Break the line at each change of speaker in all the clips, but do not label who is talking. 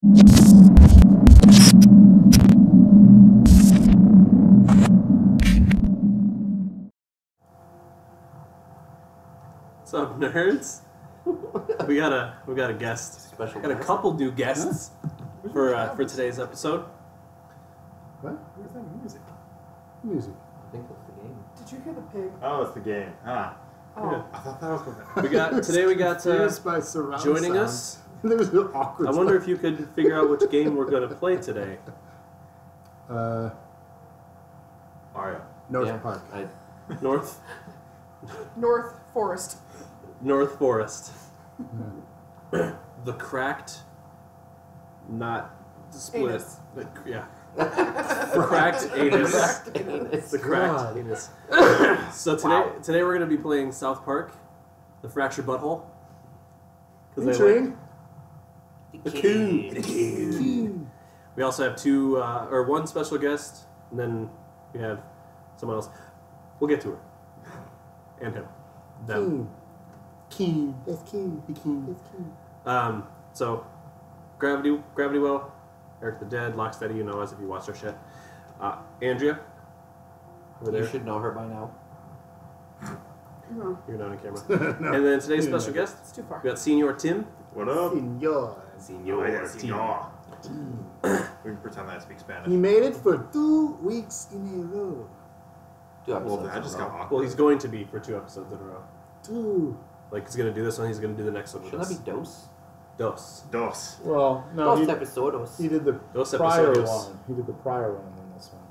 What's up, nerds? we got a guest.
Special
got a couple new guests for today's episode.
What?
Where's that music?
Music.
I think that's the game.
Did you hear the pig?
Oh, it's the game. Ah.
Oh.
Yeah. I thought that was what
We got
By surround
joining
sound.
us.
There was no awkward.
I wonder if you could figure out which game we're going to play today.
Mario.
North Park.
North
Forest.
North Forest. The cracked, not split.
Anus.
Yeah. The cracked anus. The cracked
God.
anus. So today we're going to be playing South Park, The Fractured Butthole.
Featuring
Acumen. We also have one special guest, and then we have someone else. We'll get to her. And him. Them.
Keen. That's Keen. That's Keen.
So, Gravity Well, Eric the Dead, Locksteady, you know us if you watch our shit. Andrea, over there.
You should know her by now.
No,
You're not on camera. No. And then today's special guest,
it's too far.
we got Senior Tim.
What up?
Senor.
Oh, yeah, senor. We can pretend that I speak Spanish.
He made it for 2 weeks in a row.
2 episodes.
Well, that just
in a
got
row.
awkward.
Well, he's going to be for 2 episodes in a row.
2.
Like, he's going to do this one, he's going to do the next one with
Shouldn't
us.
that be Dos?
Dos.
Dos.
Well, no,
Dos
he
episodos.
did the
Dos
prior
episodios.
one. He did the prior one and then this one.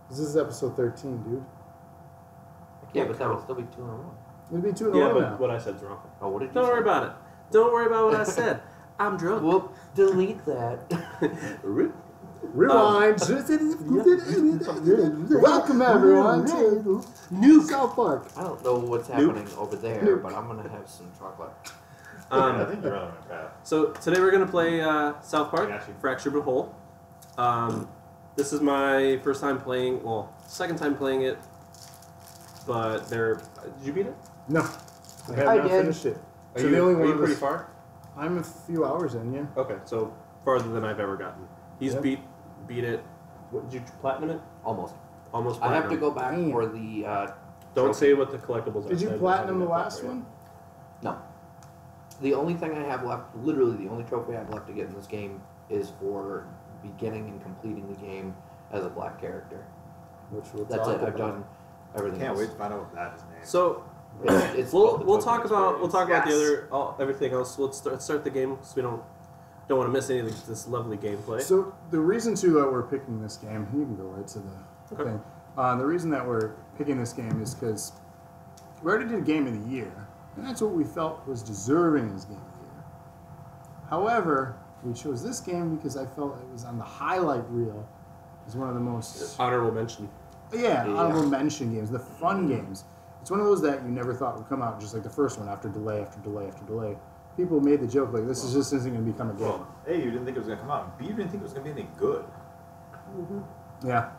This is episode 13, dude.
Yeah, but that would still be 2 in a row.
It'd be 2 in a
Yeah,
row
but
now.
what I said's wrong.
Oh, what did you
Don't
say?
worry about it. Don't worry about what I said. I'm drunk.
Whoop, delete that.
Rewind. Welcome everyone to New South Park.
I don't know what's happening over there, but I'm going to have some chocolate.
I think you're on my path.
So today we're gonna play South Park,
Got you.
Fractured Butthole. This is my first time playing. Well, second time playing it. But did you beat it?
No, I have
I
not
did.
finished it.
Are
So
you,
the only
are
one
you
of
pretty
us-
far?
I'm a few hours in, yeah.
Okay, so farther than I've ever gotten. He's
Yep.
beat it. What, did you platinum it?
Almost.
Almost.
I
Platinum.
have to go back
Damn.
for the...
Don't
trophy.
say what the collectibles are.
Did you
I
platinum the
haven't got
last
that
one?
No. The only thing I have left, literally the only trophy I have left to get in this game is for beginning and completing the game as a black character.
Which we'll
That's
talk
it. I've
about.
done everything
Can't
else.
wait to find out what that is named.
yet. So
It's
we'll
called the
talk
Pokemon
about
Experience.
the other everything else. Let's start the game so we don't want to miss any of this lovely gameplay.
So the reason too that we're picking this game, you can go right to the
Okay.
thing. The reason that we're picking this game is because we already did Game of the Year, and that's what we felt was deserving as Game of the Year. However, we chose this game because I felt it was on the highlight reel as one of the most
Honorable mention.
Yeah,
Yeah.
honorable mention games, the fun games. It's one of those that you never thought would come out, just like the first one, after delay, after delay, after delay. People made the joke, like, this is just isn't going to become a game.
Well, A, you didn't think it was going to come out. B, you didn't think it was going to be any good.
Yeah.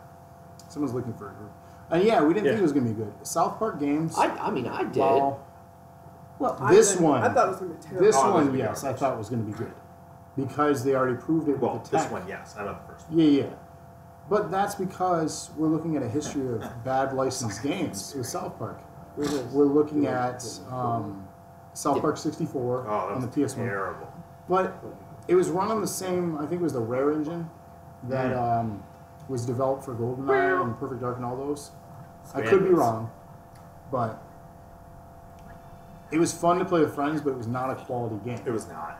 Someone's looking for a group. And yeah, we didn't
Yeah.
think it was going to be good. South Park games.
I mean, I did.
Well,
Well,
this
I
one.
thought it was going to be terrible.
This
Oh, it was
one,
gonna be
yes, I
garbage.
thought was going to be good. Because they already proved it
Well,
with the tech.
this one, yes. I not the first one.
Yeah. But that's because we're looking at a history of bad licensed games with South Park. We're looking at South Park 64
Oh,
on the
that's
PS1.
terrible.
But it was run on the same, I think it was the Rare engine that was developed for GoldenEye and Perfect Dark and all those. I could be wrong, but it was fun to play with friends, but it was not a quality game.
It was not.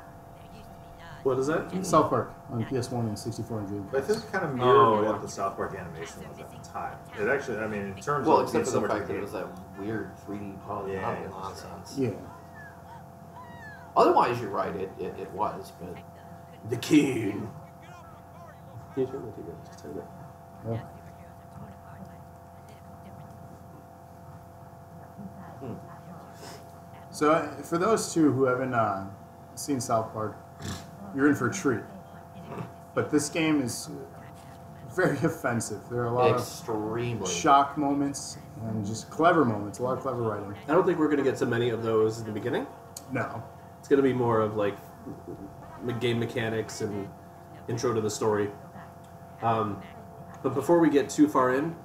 What is that?
South Park on PS1 and 64 and Dreamcast.
But I think it kind of mirrored
Oh, yeah.
what the South Park animation was at the time. It actually, I mean, in terms
Well,
of
except for
so
the
much
fact that it
game.
was that weird 3D polygonal
Yeah, yeah.
nonsense.
Yeah.
Otherwise, you're right, it was, but...
The King. Can you turn the TV on just a tiny bit?
Yeah. So for those two who haven't seen South Park, you're in for a treat. But this game is very offensive. There are a lot
Extremely.
of shock moments and just clever moments, a lot of clever writing.
I don't think we're going to get so many of those in the beginning.
No.
It's going to be more of like game mechanics and intro to the story. But before we get too far in,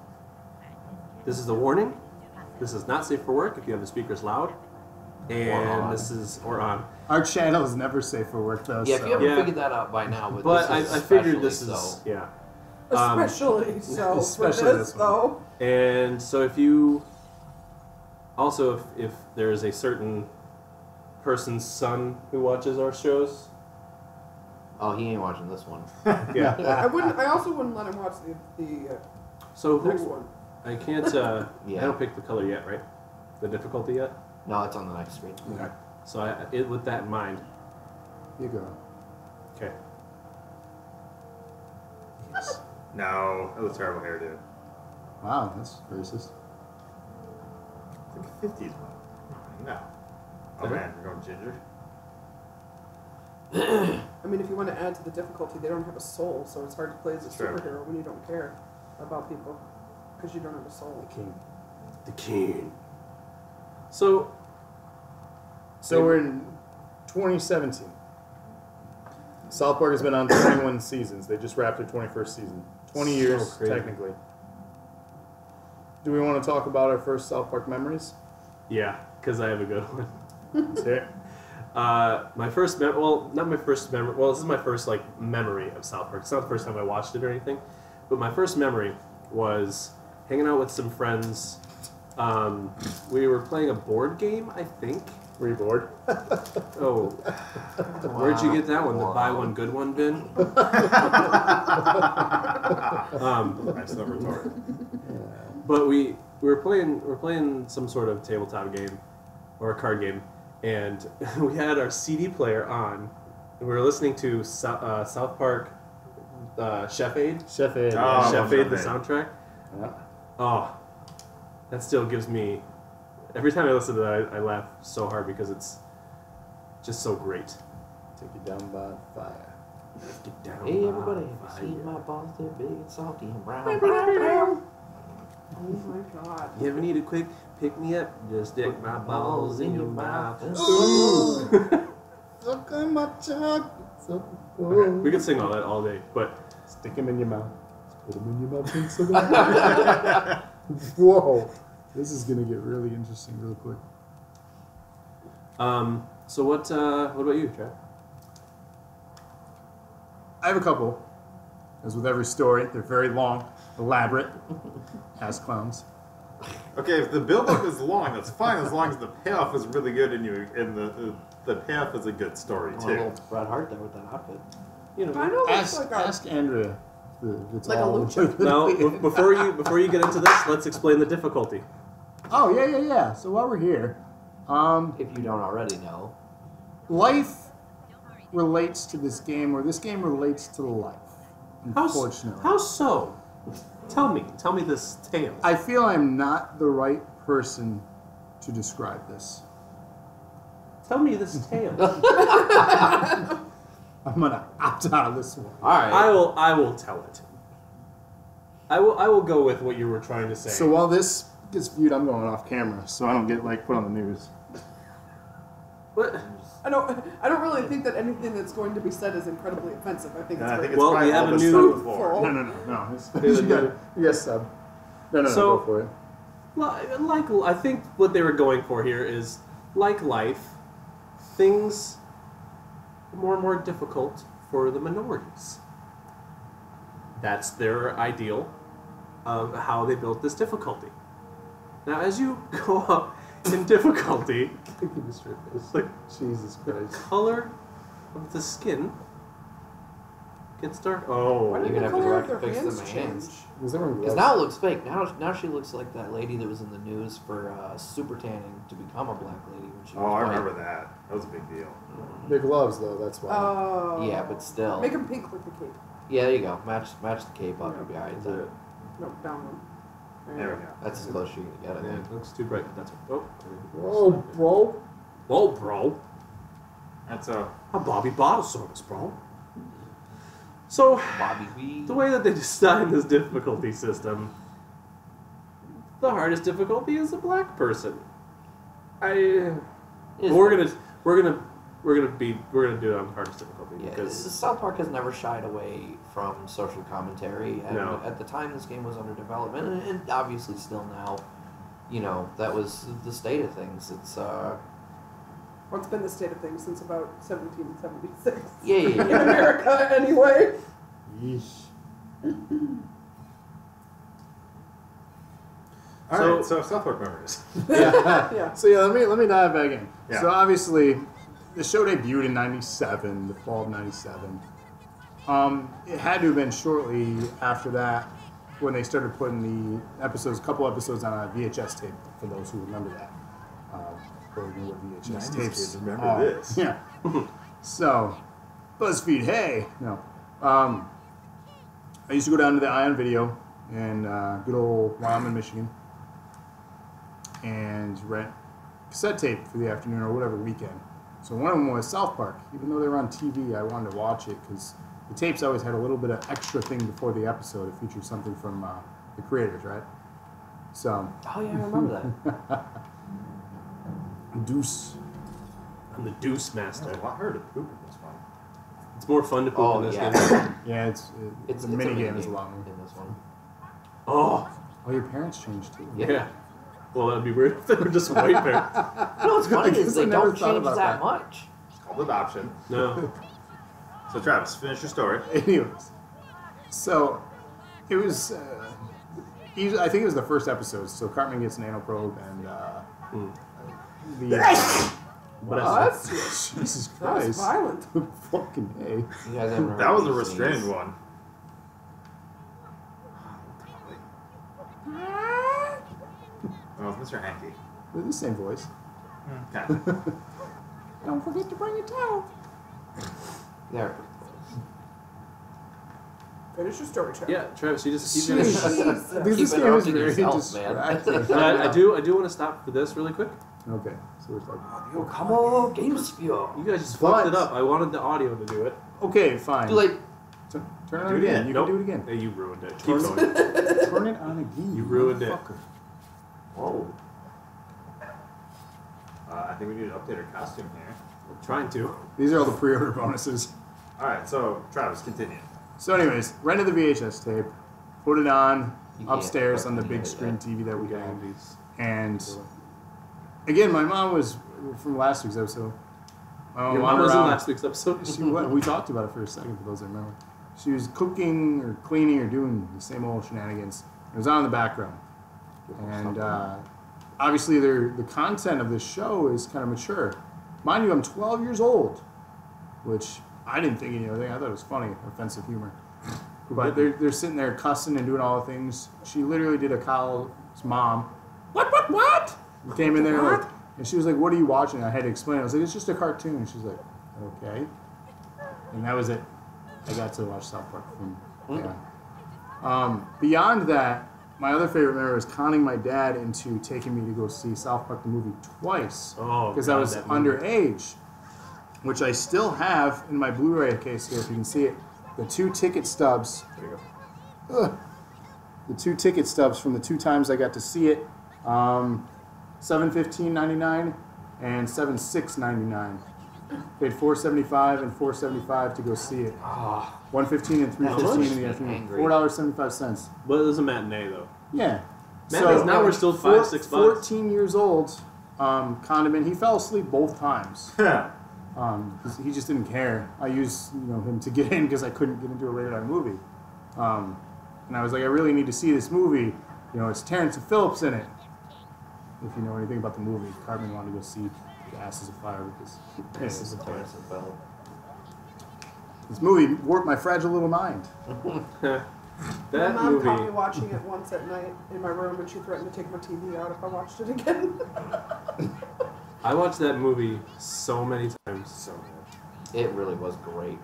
this is a warning. This is not safe for work if you have the speakers loud. And this is, or on.
Our channel is never safe for work, though.
Yeah, if
so.
you haven't figured that out by now,
But
this
I
is
figured this
especially
is,
so.
yeah.
Especially so
especially
for this,
this one.
though.
And so if you, also if there is a certain person's son who watches our shows,
Oh, he ain't watching this one.
yeah.
I also wouldn't let him watch the
So
next
who,
one.
I can't, I don't pick the color yet, right? The difficulty yet?
No, it's on the next screen.
Yeah.
So with that in mind,
You go.
okay.
Yes.
No, that was a terrible hairdo.
Wow, that's racist.
It's like a 50s one. No. Oh
Okay.
man, we're going ginger.
I mean, if you want to add to the difficulty, they don't have a soul, so it's hard to play as a
True.
superhero when you don't care about people because you don't have a soul.
King.
The king. So
So we're in 2017. South Park has been on 21 seasons. They just wrapped their 21st season. 20
So
years,
crazy.
technically. Do we want to talk about our first South Park memories?
yeah, because I have a good one.
Let's hear it.
My first not my first memory. Well, this is my first memory of South Park. It's not the first time I watched it or anything, but my first memory was hanging out with some friends. We were playing a board game, I think.
Were you bored?
Oh, where'd you get that one? The buy one good one bin?
I'm so retarded.
But we were playing some sort of tabletop game or a card game, and we had our CD player on, and we were listening to South Park Chef Aid.
Chef Ed.
Oh.
Chef Aid, the
Chef Aid.
soundtrack.
Yeah.
Oh, that still gives me. Every time I listen to that, I laugh so hard because it's just so great.
Take you down by fire.
Get down
Hey
by
everybody, have you
fire.
seen my balls? They're big and salty and brown.
Oh my god.
You ever need a quick pick me up? Just stick my balls in your mouth.
Ooh. Suck on my chocolate.
We could sing all that all day, but
Stick him in your mouth. Put him in your mouth and suck him. Whoa. This is going to get really interesting real quick.
so what about you, Trav?
I have a couple. As with every story, they're very long, elaborate, as clowns.
Okay, if the build-up is long, that's fine as long as the payoff is really good and the payoff is a good story
Oh, a
too.
little Bret Hart there with that outfit.
You know.
I know it's
Ask,
like a,
ask Andrea. If it's
Like a
all
lucha.
Now, before you get into this, let's explain the difficulty.
Oh, yeah. So while we're here,
If you don't already know.
life relates to this game, or this game relates to life. Unfortunately.
How so? Tell me this tale.
I feel I'm not the right person to describe this.
Tell me this tale.
I'm gonna opt out of this one.
Alright.
I will tell it. I will go with what you were trying to say.
So while this gets viewed, I'm going off camera, so I don't get put on the news.
What?
I don't really think that anything that's going to be said is incredibly offensive. I think it's
And I
very
think it's
Well,
probably
we have
all
a
this
new-
stuff before.
Full.
No.
There's a
You got it. Yes, sub. No,
So-
go for it.
Like I think what they were going for here is like life, things are more and more difficult for the minorities. That's their ideal of how they built this difficulty. Now, as you go up in difficulty, like
Jesus
the
Christ.
color of the skin gets dark.
Why
Oh,
did
You're
the
gonna have to
color
go
of
back
their
and fix
hands
them
change?
hands.
Was there one
Because
gloves?
now it looks fake. Now she looks like that lady that was in the news for super tanning to become a black lady when she
Oh,
was
I
white.
remember that. That was a big deal.
They're gloves, though, that's why.
Oh.
Yeah, but still.
Make them pink like the cape.
Yeah, there you go. Match the cape up. You'll be alright.
Is it?
No, down one.
There we go.
That's as close as you can get, I
Yeah,
think.
it looks too bright. But that's oh.
Whoa, bro.
Whoa, bro.
That's
A Bobby bottle service, bro. So,
Bobby B.
the way that they designed this difficulty system, the hardest difficulty is a black person.
Is-
We're gonna we're gonna do it on hardest difficulty
Yeah,
because
South Park has never shied away from social commentary, and
No.
at the time this game was under development, and obviously still now, that was the state of things. It's
Well, it's been the state of things since about 1776.
yeah.
In America, anyway.
Yeesh.
Alright, so South Park memories.
Yeah.
So let me dive back in.
Yeah.
So obviously, the show debuted in '97, the fall of '97. It had to have been shortly after that when they started putting the episodes, a couple episodes on a VHS tape. For those who remember that, or know what VHS
90s
tapes
kids remember
are.
this.
Yeah. So, BuzzFeed, hey, no. I used to go down to the Ion Video in good old Wyoming, Michigan, and rent cassette tape for the afternoon or whatever weekend. So one of them was South Park. Even though they were on TV, I wanted to watch it because the tapes always had a little bit of extra thing before the episode. It featured something from the creators, right? So,
Oh yeah, I remember that.
Deuce.
I'm the Deuce Master.
I heard of poop in this one.
It's more fun to poop
Oh,
in this
yeah.
game.
Yeah,
It's
the
a
mini game
minigame
is a lot more.
in this one.
Oh,
Oh, your parents changed too.
yeah. Well, that'd be weird if they were just white parents.
No, what's funny
guess
is
I
they
never
don't
thought
change
about
that
that.
much.
It's called adoption.
No.
So Travis, finish your story.
Anyways, so it was. I think it was the first episode. So Cartman gets nanoprobe and the.
What?
Jesus
That was
Christ!
violent.
Fucking A.
You guys haven't heard
That was a
these
restrained
things.
one. Oh, it's Mr. Hanky.
With the same voice.
Okay.
Don't forget to bring a towel.
There.
Finish your story, Trevor.
Yeah, Travis, you just keep it.
Jesus.
This
Keep
game is
interrupting
very
yourself, man.
distracting.
But I do want to stop for this really quick.
Okay, so it's like.
Yo, come on, game spiel.
You guys just
But-
fucked it up. I wanted the audio to do it.
Okay, fine.
Too late.
Turn it
Do
on
it
again.
again.
You
Nope.
can do it again.
Hey, you ruined it. Keep
Turn
going.
Turn it on again.
You ruined it.
motherfucker.
Whoa.
I think we need to update our costume here.
I'm trying to.
These are all the pre-order bonuses.
Alright, so Travis, continue.
So, anyways, rented the VHS tape, put it on
You can't
upstairs on the
fucking
big
edit
screen
that.
TV that we
Yeah,
had.
these.
And again, my mom was from last week's episode. My
Your mom
wandered
was in
around.
last week's episode.
We talked about it for a second, for those that remember. She was cooking or cleaning or doing the same old shenanigans. It was on in the background. And obviously, the content of this show is kind of mature. Mind you, I'm 12 years old, which I didn't think anything. I thought it was funny, offensive humor. But they're sitting there cussing and doing all the things. She literally did a Kyle's mom. What? And came in there like, and she was like, "What are you watching?" I had to explain. I was like, "It's just a cartoon." And she's like, "Okay." And that was it. I got to watch South Park from beyond that, my other favorite memory was conning my dad into taking me to go see South Park the movie twice
Oh,
because I
God,
was
that movie.
underage, which I still have in my Blu-ray case here. If you can see it, the 2 ticket stubs. There you go. The 2 ticket stubs from the 2 times I got to see it, $7.15.99 and $7.6.99. Paid $4.75 and $4.75 to go see it. $1.15 and $3.15 in the afternoon.
Angry.
$4.75.
But it was a matinee, though.
Yeah.
Matinees now we're still $5, $6.
14 years old. Condiment. He fell asleep both times. 'Cause he just didn't care. I used him to get in because I couldn't get into a rated R movie. And I was like, I really need to see this movie. It's Terrence and Phillips in it. If you know anything about the movie, Cartman wanted to go see The Asses of Fire because
This is a Terrence and Phil.
this movie warped my fragile little mind.
My
That
mom caught me
movie.
watching it once at night in my room, and she threatened to take my TV out if I watched it again.
I watched that movie so many times. So good.
It really was great.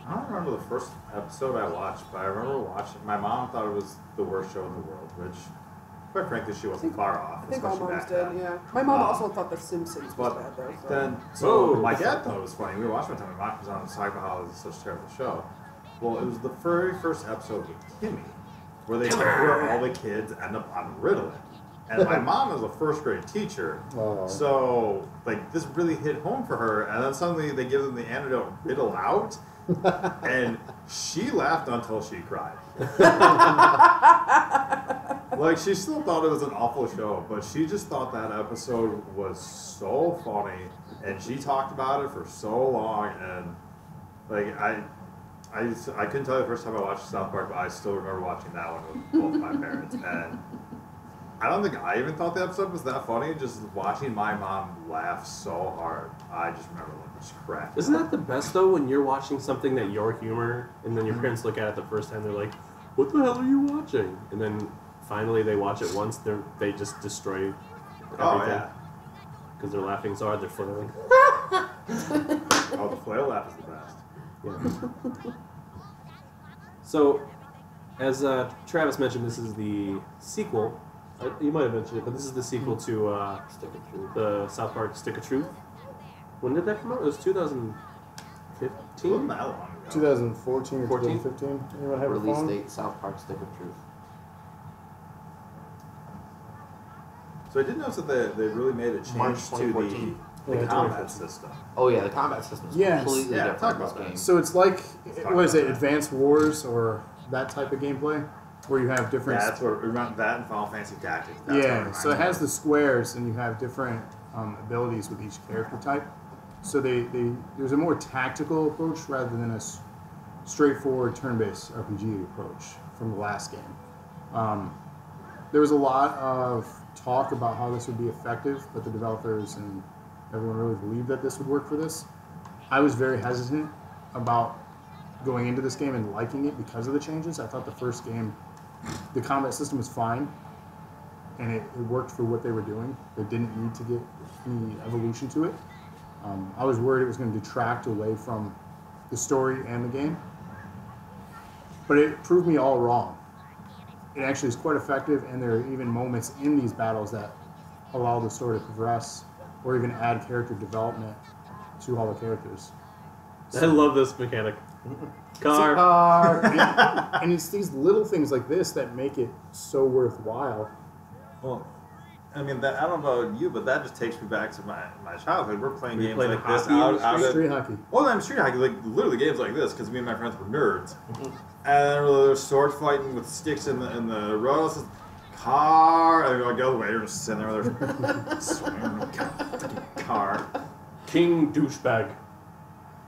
I don't remember the first episode I watched, but I remember watching. My mom thought it was the worst show in the world, which, quite frankly, she wasn't far off.
I think all
especially
moms
back
did,
then.
yeah. My mom also thought The Simpsons was
But
bad, though. So.
then, so
Whoa.
my dad thought it was funny. We were watching one time. My mom was on and talking about how it was such a terrible show. Well, it was the very first episode with Timmy, where all the kids end up on Ritalin. And my mom is a first grade teacher, so like this really hit home for her. And then suddenly they give them the antidote riddle out, and she laughed until she cried. Like she still thought it was an awful show, but she just thought that episode was so funny, and she talked about it for so long. And like I couldn't tell you the first time I watched South Park, but I still remember watching that one with both my parents. And I don't think I even thought the episode was that funny. Just watching my mom laugh so hard, I just remember like just cracking.
Isn't that the best though when you're watching something that your humor, and then your parents look at it the first time, they're like, "What the hell are you watching?" And then finally they watch it once, they just destroy everything.
Oh yeah,
because they're laughing so hard they're flailing.
Oh, the flail laugh is the best.
Yeah. So, as Travis mentioned, this is the sequel. You might have mentioned it, but this is the sequel to
Stick of Truth.
the South Park Stick of Truth. When did that come out? It was 2015?
Wasn't that long ago?
2014 or
14?
2015. Anyone have a
Release
phone?
date, South Park Stick of Truth.
So I did notice that they really made a change
March
to
2014.
the
Yeah,
combat
2014.
system.
Oh yeah, the combat system is
Yes.
completely
Yeah,
different
talk
in this
about that.
game.
So it's like,
talk
what is
about
it,
that.
Advanced Wars or that type of gameplay? Where you have different...
That's what remember that in Final Fantasy Tactics. That's what
yeah, so it
reminded
has
me.
the squares and you have different abilities with each character type. So there's a more tactical approach rather than a straightforward turn-based RPG approach from the last game. There was a lot of talk about how this would be effective, but the developers and everyone really believed that this would work for this. I was very hesitant about going into this game and liking it because of the changes. I thought the first game, the combat system was fine, and it worked for what they were doing. They didn't need to get any evolution to it. I was worried it was going to detract away from the story and the game, but it proved me all wrong. It actually is quite effective, and there are even moments in these battles that allow the story to progress or even add character development to all the characters.
I love this mechanic. Car.
And it's these little things like this that make it so worthwhile.
Well, I mean, I don't know about you, but that just takes me back to my childhood. We're playing games like this out of
Street hockey.
Well, I'm street hockey, like literally games like this, because me and my friends were nerds, and there's sword fighting with sticks in the road. Says, car, and I go the way. You're just sitting there with their swinging car.
King douchebag.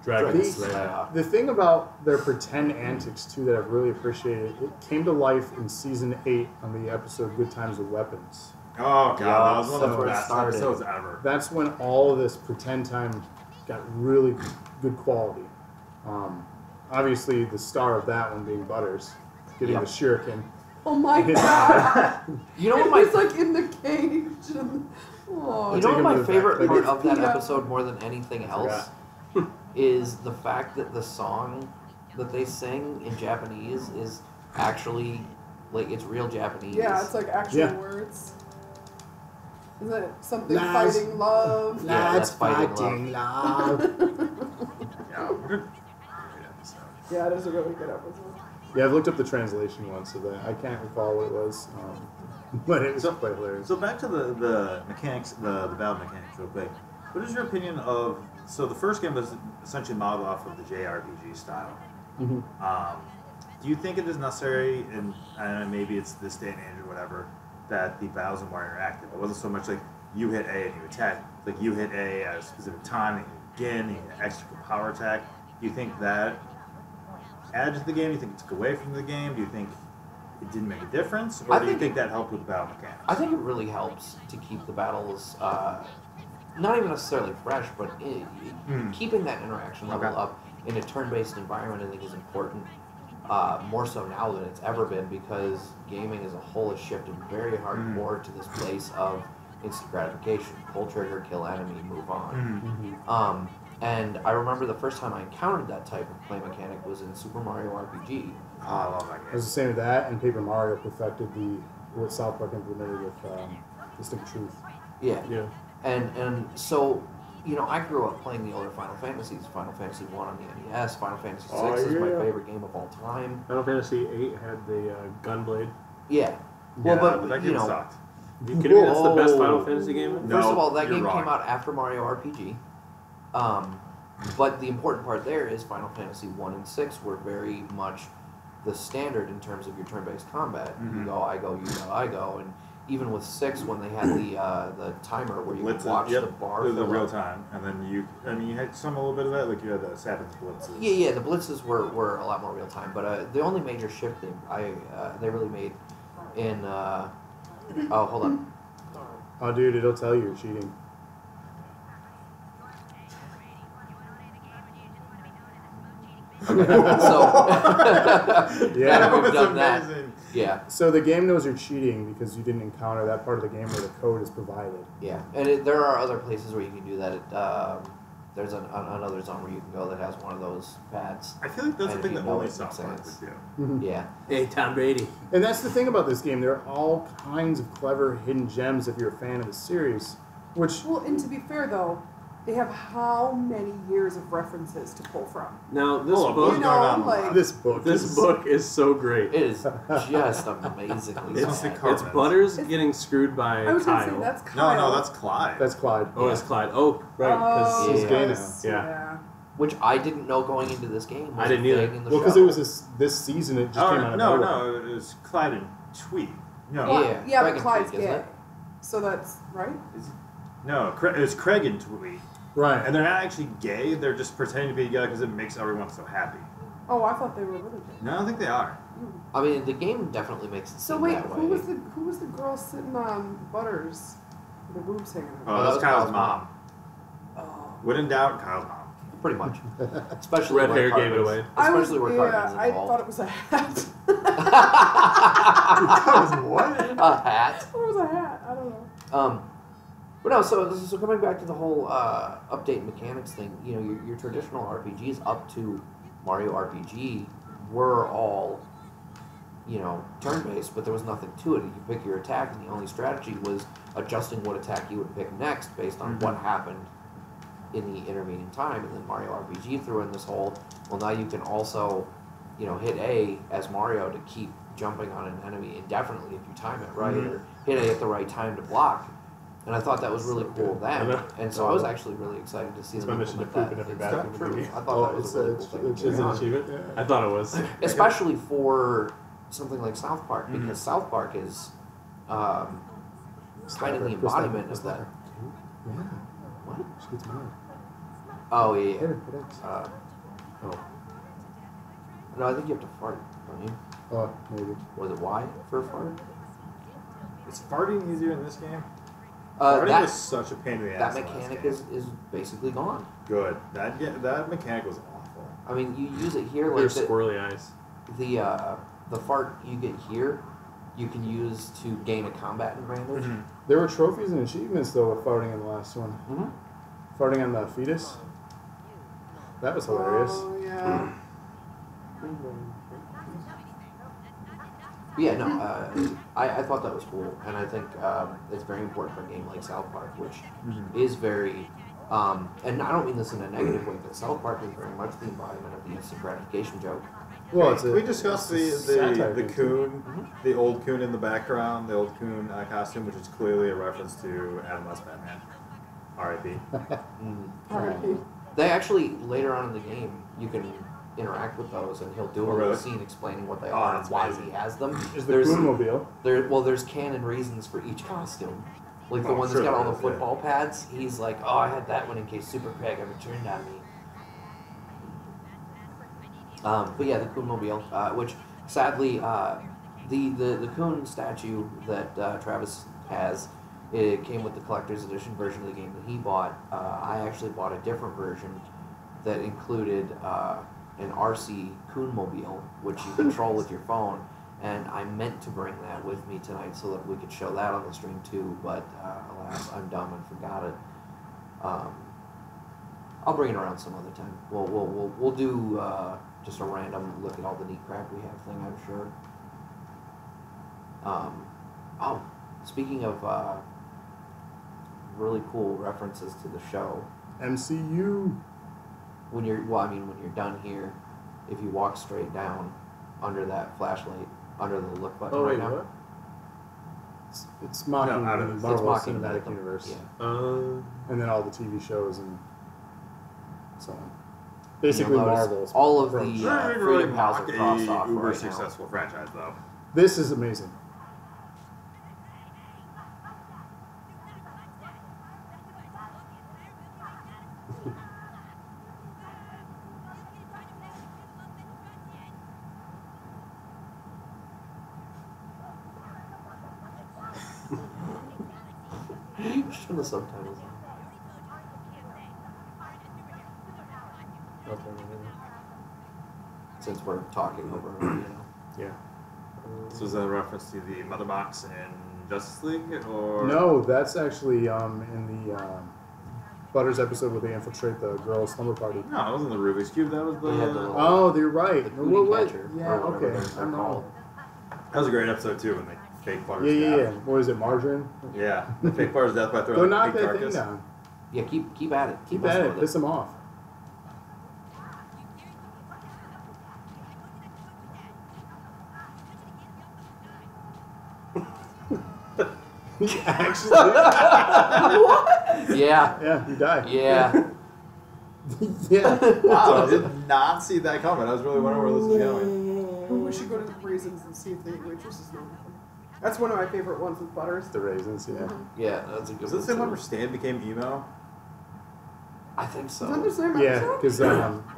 Dragon
These-
Slayer.
The thing about their pretend antics, too, that I've really appreciated, it came to life in Season 8 on the episode Good Times with Weapons.
Oh god, that was one
so
of the
it
best
started.
episodes ever.
That's when all of this pretend time got really good quality. Obviously, the star of that one being Butters, getting
Yep.
the shuriken.
Oh my
His
god!
You know what
He's
my
like in the cage. And, oh,
you
Take
know what
him
my
to the
favorite
back.
part of that
Yeah.
episode more than anything else is the fact that the song that they sing in Japanese is actually like it's real Japanese.
yeah, it's like actual
Yeah.
words. Is it something
Lads.
fighting love?
Yeah, that's fighting
love.
Yeah, good episode.
Yeah, it is a really good episode.
Yeah, I've looked up the translation once, so that I can't recall what it was, but it was
So-
quite hilarious.
So back to the mechanics, the battle mechanics, real quick. What is your opinion of? So the first game was essentially modeled off of the JRPG style.
Mhm.
Do you think it is necessary, and maybe it's this day and age or whatever, that the battles are more interactive? It wasn't so much like you hit A and you attack, like you hit A at a specific time and you again, and you get extra power attack. Do you think that added to the game? Do you think it took away from the game? Do you think it didn't make a difference, or
I
do you
think
think that helped with the battle mechanics?
I think it really helps to keep the battles not even necessarily fresh, but keeping that interaction level
Okay.
up in a turn-based environment. I think is important. More so now than it's ever been, because gaming as a whole has shifted very hardcore to this place of instant gratification. Pull trigger, kill enemy, move on. And I remember the first time I encountered that type of play mechanic was in Super Mario RPG.
Oh, I love that
It was
game.
the same with that, and Paper Mario perfected what South Park implemented with the Stick of Truth.
Yeah.
Yeah.
And so, you know, I grew up playing the older Final Fantasies. Final Fantasy 1 on the NES. Final Fantasy 6
Oh,
is my
yeah.
favorite game of all time.
Final Fantasy VIII had the Gunblade.
Yeah. Well,
Yeah,
but
that
you
game
know,
sucked.
You kidding me? That's the best
Whoa.
Final Fantasy game?
No,
First of all, that
you're
game
wrong.
came out after Mario RPG. But the important part there is Final Fantasy 1 and 6 were very much the standard in terms of your turn-based combat. You go, I go, you go, I go. And even with 6, when they had the timer where you could watch the bar
the
fill
real
up.
time, and then you had a little bit of that, like you had the Sabbath blitzes.
Yeah, the blitzes were a lot more real time. But the only major shift they really made in oh, hold on.
Oh, dude, it'll tell you you're cheating.
Okay, so
Yeah.
now we've
That's
done that.
amazing.
Yeah,
So the game knows you're cheating because you didn't encounter that part of the game where the code is provided.
yeah, and there are other places where you can do that. There's another zone where you can go that has one of those pads.
I feel like that's
And
the thing
if
that
you know
only
it
South
makes
Park
sense.
would do.
Yeah,
Hey, Tom Brady.
And that's the thing about this game. There are all kinds of clever hidden gems if you're a fan of the series. Which,
Well, and to be fair though, they have how many years of references to pull from?
Now, this
Hold on,
book...
what's
You
going
know,
on?
like-
this book
This
is...
book is so great.
it is just amazingly
It's the
sad.
car-
It's Butters getting screwed by
I was gonna say
Kyle.
that's Kyle.
No, that's Clyde.
That's Clyde.
Oh, it's Clyde. Oh, right, because
Oh,
he's gay now.
yes,
Yeah.
Which I didn't know going into this game. Was
I didn't
a
either.
thing in the
Well, because
show.
it was this season, it just came out of nowhere.
no, it was Clyde and Tweet. No,
Yeah.
Well, yeah,
Craig
but
and
Clyde's
Tweak, isn't
gay.
it?
So that's right.
no, it was Craig and Tweet.
Right.
And they're not actually gay, they're just pretending to be together because it makes everyone so happy.
Oh, I thought they were really gay.
No, I don't think they are.
I mean, the game definitely makes it
So
seem
wait,
that
who
way.
was the girl sitting on Butters? The boobs hanging out.
Oh, that's Kyle's mom.
Oh.
When in doubt, Kyle's mom.
Pretty much. Especially
Red
where
hair gave it
Cartman's-
away.
Especially where Cartman's
I
involved.
thought it was a hat.
What?
A hat.
I thought it was a hat. I don't know.
But no, so coming back to the whole update mechanics thing, you know, your traditional RPGs up to Mario RPG were all, you know, turn-based, but there was nothing to it. You pick your attack, and the only strategy was adjusting what attack you would pick next based on what happened in the intervening time. And then Mario RPG threw in this whole, well, now you can also, you know, hit A as Mario to keep jumping on an enemy indefinitely if you time it right, or hit A at the right time to block. And I thought that was really cool then. And so I was actually really excited to see
It's
them
my mission to
implement
poop in
that.
every
It's
bathroom
true.
in the game.
I thought that was a really cool thing.
It's an achievement. Yeah.
I thought it was.
Especially for something like South Park, because South Park is kind of the embodiment of that.
Yeah.
What?
She gets mad.
Oh, yeah.
Here, it is.
Oh. No, I think you have to fart, don't you?
Oh, maybe.
Was it Y for fart?
Is farting easier in this game? Farting
That
was such a pain in the ass. in the last
mechanic
game.
is basically gone.
Good. That mechanic was awful.
I mean, you use it here
They're
like
squirrely eyes.
the fart you get here, you can use to gain a combat advantage.
There were trophies and achievements, though, with farting in the last one.
Mm-hmm.
Farting on the fetus. That was hilarious.
Oh yeah.
Yeah, no, I thought that was cool, and I think it's very important for a game like South Park, which is very, and I don't mean this in a negative way, but South Park is very much the embodiment of the instant gratification joke.
Well, it's
Can we discuss
satire
the
thing,
coon, the old coon in the background, the old coon costume, which is clearly a reference to Adam West Batman. R.I.P.
R.I.P.
They actually, later on in the game, you can interact with those, and he'll do a
Oh,
little
really?
scene explaining what they
Oh,
are and
that's
why
amazing.
he has them.
Is the Coonmobile.
There's canon reasons for each costume. Like the
Oh,
one
sure
that's got all
there
the
is, yeah.
football pads, he's like, oh, I had that one in case Super Craig ever turned on me. But yeah, the Coonmobile, which sadly, the Coon statue that Travis has, it came with the collector's edition version of the game that he bought. I actually bought a different version that included an RC Coonmobile, which you control with your phone. And I meant to bring that with me tonight so that we could show that on the stream too, but alas, I'm dumb and forgot it. I'll bring it around some other time. We'll do just a random look at all the neat crap we have thing, I'm sure. Oh, speaking of really cool references to the show,
MCU.
when you're done here, if you walk straight down under that flashlight, under the look button
Oh,
right
wait,
now.
what?
It's mocking
No,
the
it's
Marvel
mocking
Cinematic
the-
Universe,
Yeah.
and then all the TV shows and so on. Basically,
You'll notice
Marvel's
all of
approach.
the
They're
Freedom
really
Pals are
mock
crossed
a
off
uber
right now.
successful franchise, though.
This is amazing.
Turn the subtitles on.
I'll turn it
Since we're talking over,
in. Yeah.
So is that a reference to the Mother Box in Justice League, or
No, that's actually in the Butters episode where they infiltrate the girls' slumber party.
No, it wasn't the Rubik's Cube. That was
They had the
the.
little-
Oh, they're right.
The
What-
booty
what-
catcher,
Yeah,
or whatever
okay.
they're
I know.
called.
That was a great episode too when they fake Butter's
Yeah.
death.
What is it, margarine?
Yeah, they fake Butter's death by
Go
throwing
knock
the
that
carcass.
thing down.
Yeah, keep at it.
Keep
messing
at it.
with
Piss them off. Actually,
Yeah.
yeah, you die.
Yeah.
Yeah.
Wow, I did not see that coming. I was really wondering where this was going.
We should go to the raisins and see if the waitresses know anything. That's one of my favorite ones with Butters.
The raisins, yeah.
Yeah, that's a good
Was
one.
this the one
too.
where Stan became emo?
I think
Is that
so.
the same
Yeah,
episode?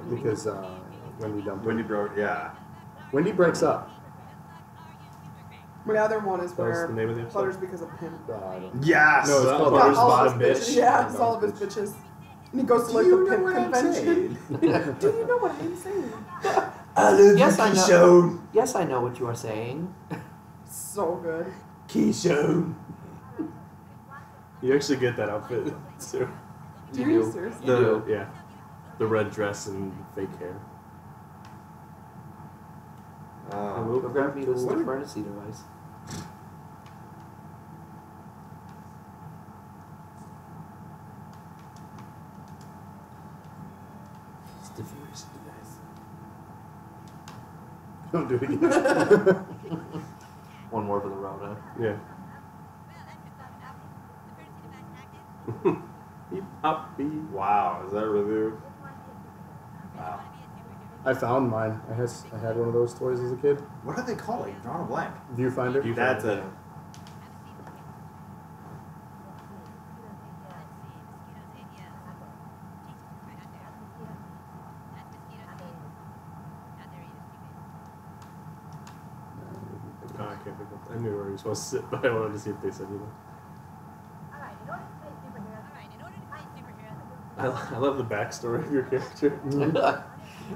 because Wendy dumped
Wendy
him.
broke. Yeah.
Wendy breaks up.
The other one is
That was
where
the name of the episode?
Butters because of him.
I don't-
Yes.
No, it's
That
called
was
Butters
all of
Bottom
his
Bitch.
Yeah, it's all of his bitches. And he goes to like the pimp convention. Do you know what I'm saying?
I love
Yes, I know.
Keyshawn.
Yes, I know what you are saying.
So good.
Keyshawn.
You actually get that outfit too.
Do
You
you
do.
seriously?
You do.
Yeah. The red dress and fake hair.
Go grab me the switch emergency device.
It's diffused, you guys.
Don't do it again.
One more for the road, huh?
Yeah. Beep, up, beep.
Wow, is that really? Wow.
I found mine. I had one of those toys as a kid.
What are they called? Like, drawing a blank.
Viewfinder.
That's it.
Oh, I can't think of. I knew where he was supposed to sit, but I wanted to see if they said anything. I love the backstory of your character.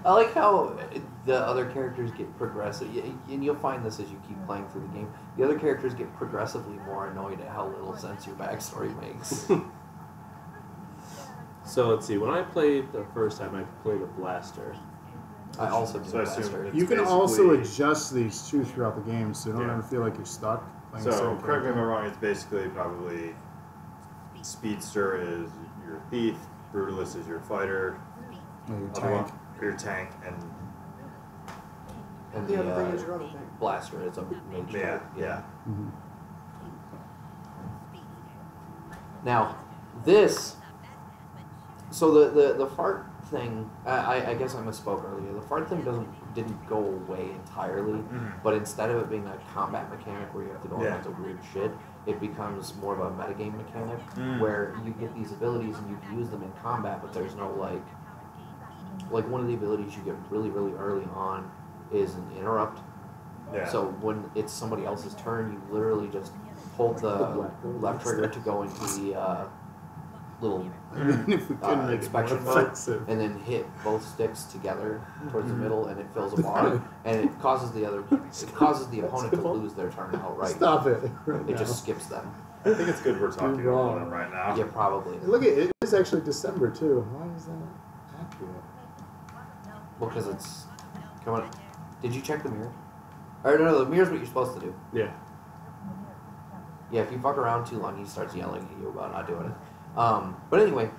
I like how the other characters get progressive, and you'll find this as you keep playing through the game. The other characters get progressively more annoyed at how little sense your backstory makes.
So let's see. When I played the first time, I played a blaster.
I also do
So I assume
Blaster.
it's
You can also
basically-
adjust these too throughout the game, so you don't
Yeah.
ever feel like you're stuck. playing a
So,
certain
correct me if I'm
character.
wrong, it's basically probably Speedster is your thief, Brutalist is your fighter,
Yeah, your
other
tank.
one- your tank, and
And
The other thing is your other thing.
Blaster is a mage.
yeah,
type,
yeah.
Mhm.
Now, this. So the fart thing, I guess I misspoke earlier. The fart thing didn't go away entirely, but instead of it being a combat mechanic where you have to go on
Yeah.
a bunch of weird shit, it becomes more of a metagame mechanic
Mm.
where you get these abilities and you can use them in combat, but there's no like one of the abilities you get really early on is an interrupt.
Yeah.
So when it's somebody else's turn, you literally just hold the left trigger to go into the little
If we couldn't make it more
inspection mode,
offensive.
and then hit both sticks together towards the middle, and it fills a bar, and it causes the opponent to lose their turn outright.
Stop it. Right
It
now.
just skips them.
I think it's good we're talking
You're
about
wrong.
them right now.
Yeah, probably.
Look at it. It's actually December too. Why is that accurate?
Well, because it's come on. Did you check the mirror? Or no, the mirror's what you're supposed to do.
Yeah.
Yeah, if you fuck around too long, he starts yelling at you about not doing it. But anyway,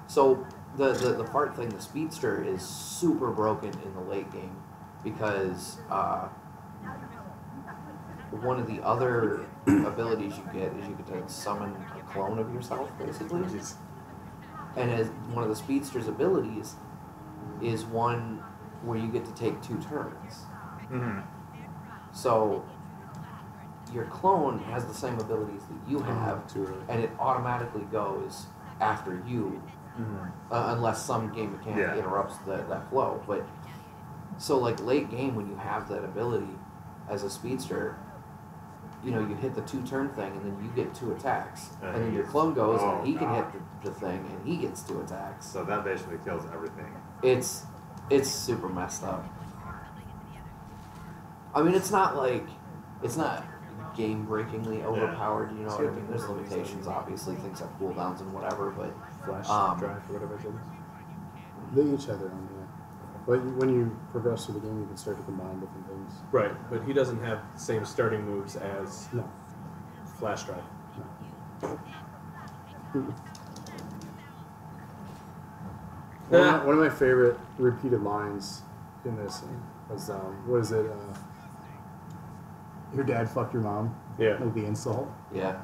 so the fart thing, the speedster is super broken in the late game because one of the other abilities you get is you get to summon a clone of yourself, basically. And as one of the speedster's abilities is one where you get to take 2 turns.
Mm-hmm.
So your clone has the same abilities that you have, and it automatically goes after you, unless some game mechanic interrupts that flow. But so like late game when you have that ability as a speedster, you know, you hit the 2-turn thing, and then you get 2 attacks, and then your clone goes, and he can hit the thing, and he gets 2 attacks.
So that basically kills everything.
It's super messed up. I mean, it's not game-breakingly overpowered, you know what I mean? There's limitations, obviously, things have cooldowns and whatever, but...
Flash drive or whatever it is.
They each have their own, yeah. But when you progress through the game, you can start to combine different things.
Right, but he doesn't have the same starting moves as
No.
Flash Drive.
One of my favorite repeated lines in this was, what is it? Your dad fucked your mom?
Yeah.
Like the insult?
Yeah.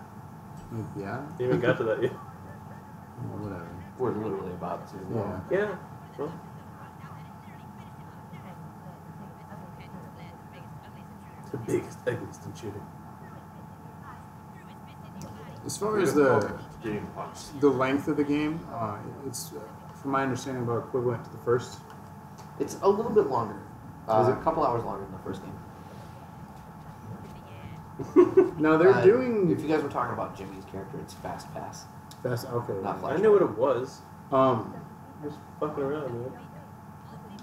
Like, yeah?
You even got to that yet?
Well, whatever.
We're literally about to.
Yeah.
Yeah. Well, the biggest, ugliest and shooting.
As far as
Getting punched.
the length of the game, it's, from my understanding, about equivalent to the first.
It's a little bit longer.
Is it?
A couple hours longer than the first game.
No, they're doing...
If you guys were talking about Jimmy's character, it's Fast Pass.
Fast, okay.
Not Flash.
I knew what it was.
Um,
Just fucking around, man.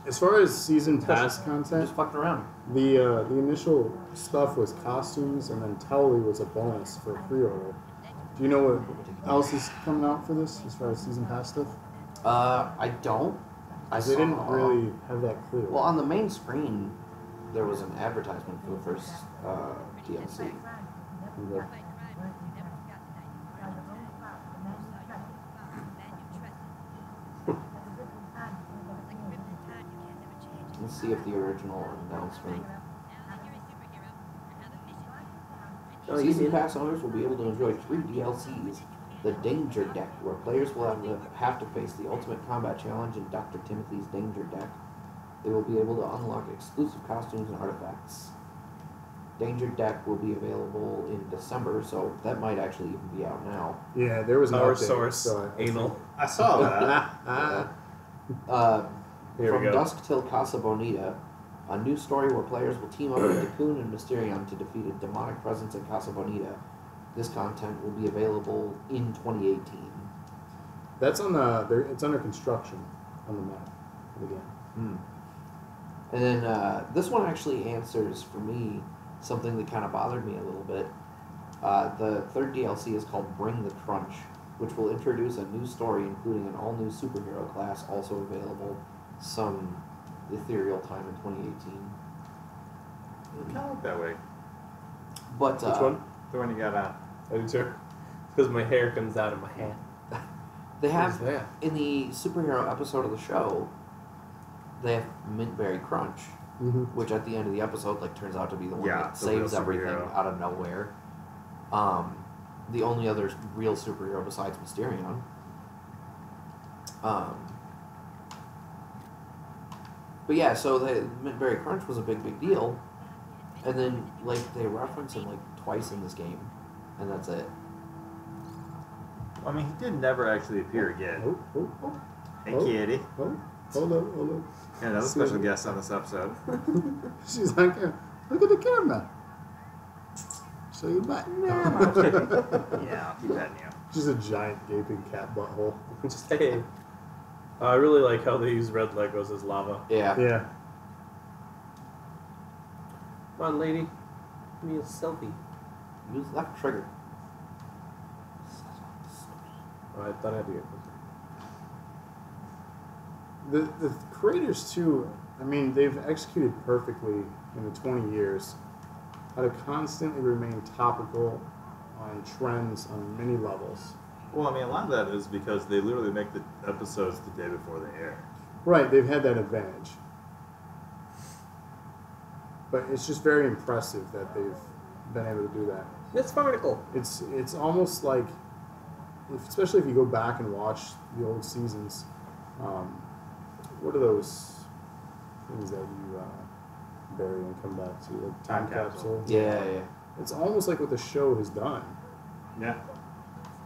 as far as season pass content,
Just fucking around.
the initial stuff was costumes, and then Telly was a bonus for pre-order. Do you know what else is coming out for this, as far as season pass stuff?
I don't.
They didn't really have that clear.
Well, on the main screen, there was an advertisement for the first DLC.
Okay.
Let's see if the original announcement. Season Pass owners will be able to enjoy 3 DLCs. The Danger Deck, where players will have to face the Ultimate Combat Challenge in Dr. Timothy's Danger Deck. They will be able to unlock exclusive costumes and artifacts. Danger Deck will be available in December, so that might actually even be out now.
Yeah, there was an
Power
update,
source,
so
anal.
I saw that.
Here
From
we go.
Dusk Till Casa Bonita, a new story where players will team up with Acumen and Mysterion to defeat a demonic presence in Casa Bonita. This content will be available in 2018.
That's on it's under construction on the map of the game.
And then this one actually answers, for me, something that kind of bothered me a little bit. The third DLC is called Bring the Crunch, which will introduce a new story, including an all-new superhero class, also available some ethereal time in 2018.
Kind of look that way.
But
Which one?
The one you got on.
I do too. Because my hair comes out of my hat.
they have,
What is that?
in the superhero episode of the show, they have Mintberry Crunch, which at the end of the episode turns out to be the one that
the real
saves everything
superhero.
out of nowhere. The only other real superhero besides Mysterion. But yeah, so the Mintberry Crunch was a big deal, and then they reference him twice in this game, and that's it.
I mean, he did never actually appear again. Hey, kitty.
Hold on.
Yeah, another special guest on this episode.
She's like, look at the camera. Show your butt.
Yeah, I'll keep that in you.
Just a giant gaping cat butthole.
Just, hey. I really like how they use red Legos as lava.
Yeah.
Yeah.
Come on, lady. Give me a selfie.
Use left trigger.
Oh, I thought I had to get closer.
The creators too, I mean, they've executed perfectly in the 20 years how to constantly remain topical on trends on many levels.
Well, I mean, a lot of that is because they literally make the episodes the day before they air.
Right, they've had that advantage. But it's just very impressive that they've been able to do that.
It's vertical.
It's almost like, especially if you go back and watch the old seasons, what are those things that you bury and come back to? Like time capsule?
Yeah.
It's almost like what the show has done.
Yeah.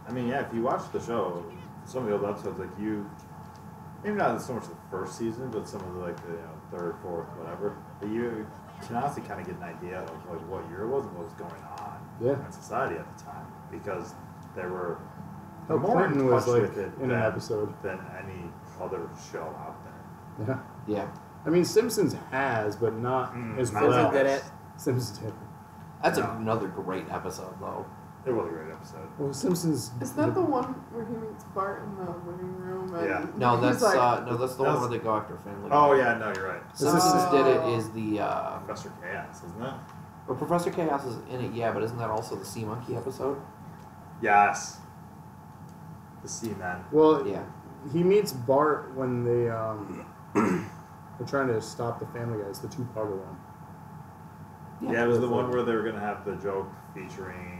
I mean, yeah, if you watch the show, some of the old episodes, like maybe not so much the first season, but some of the, like the third, fourth, whatever, but you can honestly kind of get an idea of like what year it was and what was going on in society at the time, because there were
How
more
Clinton
in
was
touch
like
with it
in an episode
than any other show out there.
Yeah.
Yeah.
I mean, Simpsons has, but not as
not
well.
as good at-
Simpsons did.
That's another great episode, though.
It was a great episode.
Well, Simpsons.
Is that the one where he meets Bart in the living room? And
Yeah.
No,
he's
that's
like,
that's the one where they go after Family Guy.
Oh yeah, no, you're right.
Simpsons did it is the
Professor Chaos, isn't it?
well, Professor Chaos is in it, yeah, but isn't that also the Sea Monkey episode?
Yes. The Seaman.
Well,
Yeah.
he meets Bart when they they're trying to stop the Family Guys, the two-parter one.
Yeah, it was the one where they were gonna have the joke featuring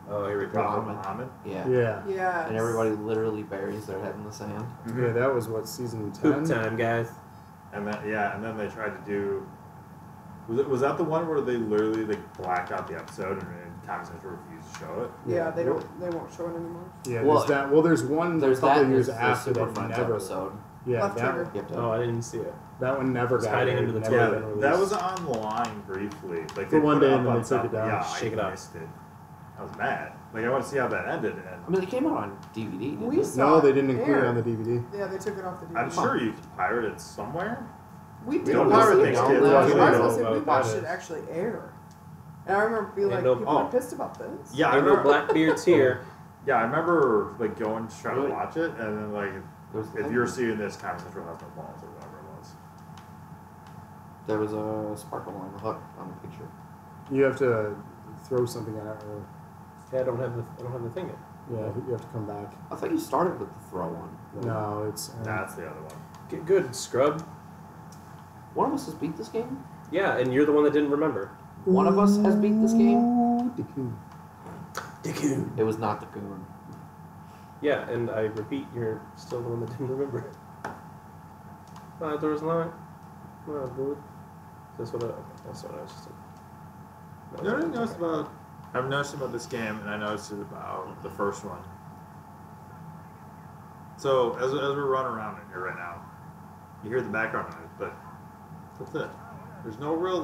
Oh, here we go.
Prophet Muhammad.
Yeah.
Yeah.
yeah.
And everybody literally buries their head in the sand.
Yeah, that was what, season 10?
Poop time, guys.
And then and then they tried to do. Was that the one where they literally blacked out the episode and Comedy Central refused to show it?
Yeah, they won't show it anymore.
Yeah,
Well,
there's that. Well, there's one
There's
couple
that
of years
and there's
after
the Super
that
Friends
never.
episode.
Yeah,
Left trigger.
You have to,
Oh, I didn't see it.
that one never
It's
got
hiding
aired,
under the
never
toilet.
been released.
That was online briefly. Like
For
they
one
put
day
up
and then
on
they took it
something.
down.
Yeah,
Shake it
I
up.
missed it. I was mad. Like I want to see how that ended,
I
and
mean, it came out on DVD. Didn't
We
it?
saw
No, they
it
didn't include it
aired.
on the DVD.
Yeah, they took it off the DVD.
I'm sure you could pirate it somewhere.
We did.
don't
We
pirate
seen
things,
it.
kids.
I was
Yeah.
gonna say, we
About
watched
that
it
is-
actually air. And I remember being like,
And no-
people
oh.
are pissed about this.
Yeah, I
There are no
remember.
Blackbeards here.
Yeah, I remember going to try to
Really?
watch it, and then
There was,
if you're seeing this, Comedy Central has no balls or whatever it was.
there was a sparkle on the hook on the picture.
You have to throw something at it, or
Yeah, I don't have the thing yet.
yeah, you have to come back.
I thought you started with the throw one.
No, it's
That's the other one.
Get good, scrub.
One of us has beat this game.
Yeah, and you're the one that didn't remember.
One of us has beat this game.
Ooh,
Dickoo.
It was not the Goon.
Yeah, and I repeat, you're still the one that didn't remember. Doors locked. Oh, dude. That's what that's what I was just
You know what I've noticed about this game, and I noticed it about the first one. So as we're running around in here right now, you hear the background noise, but that's it. There's no real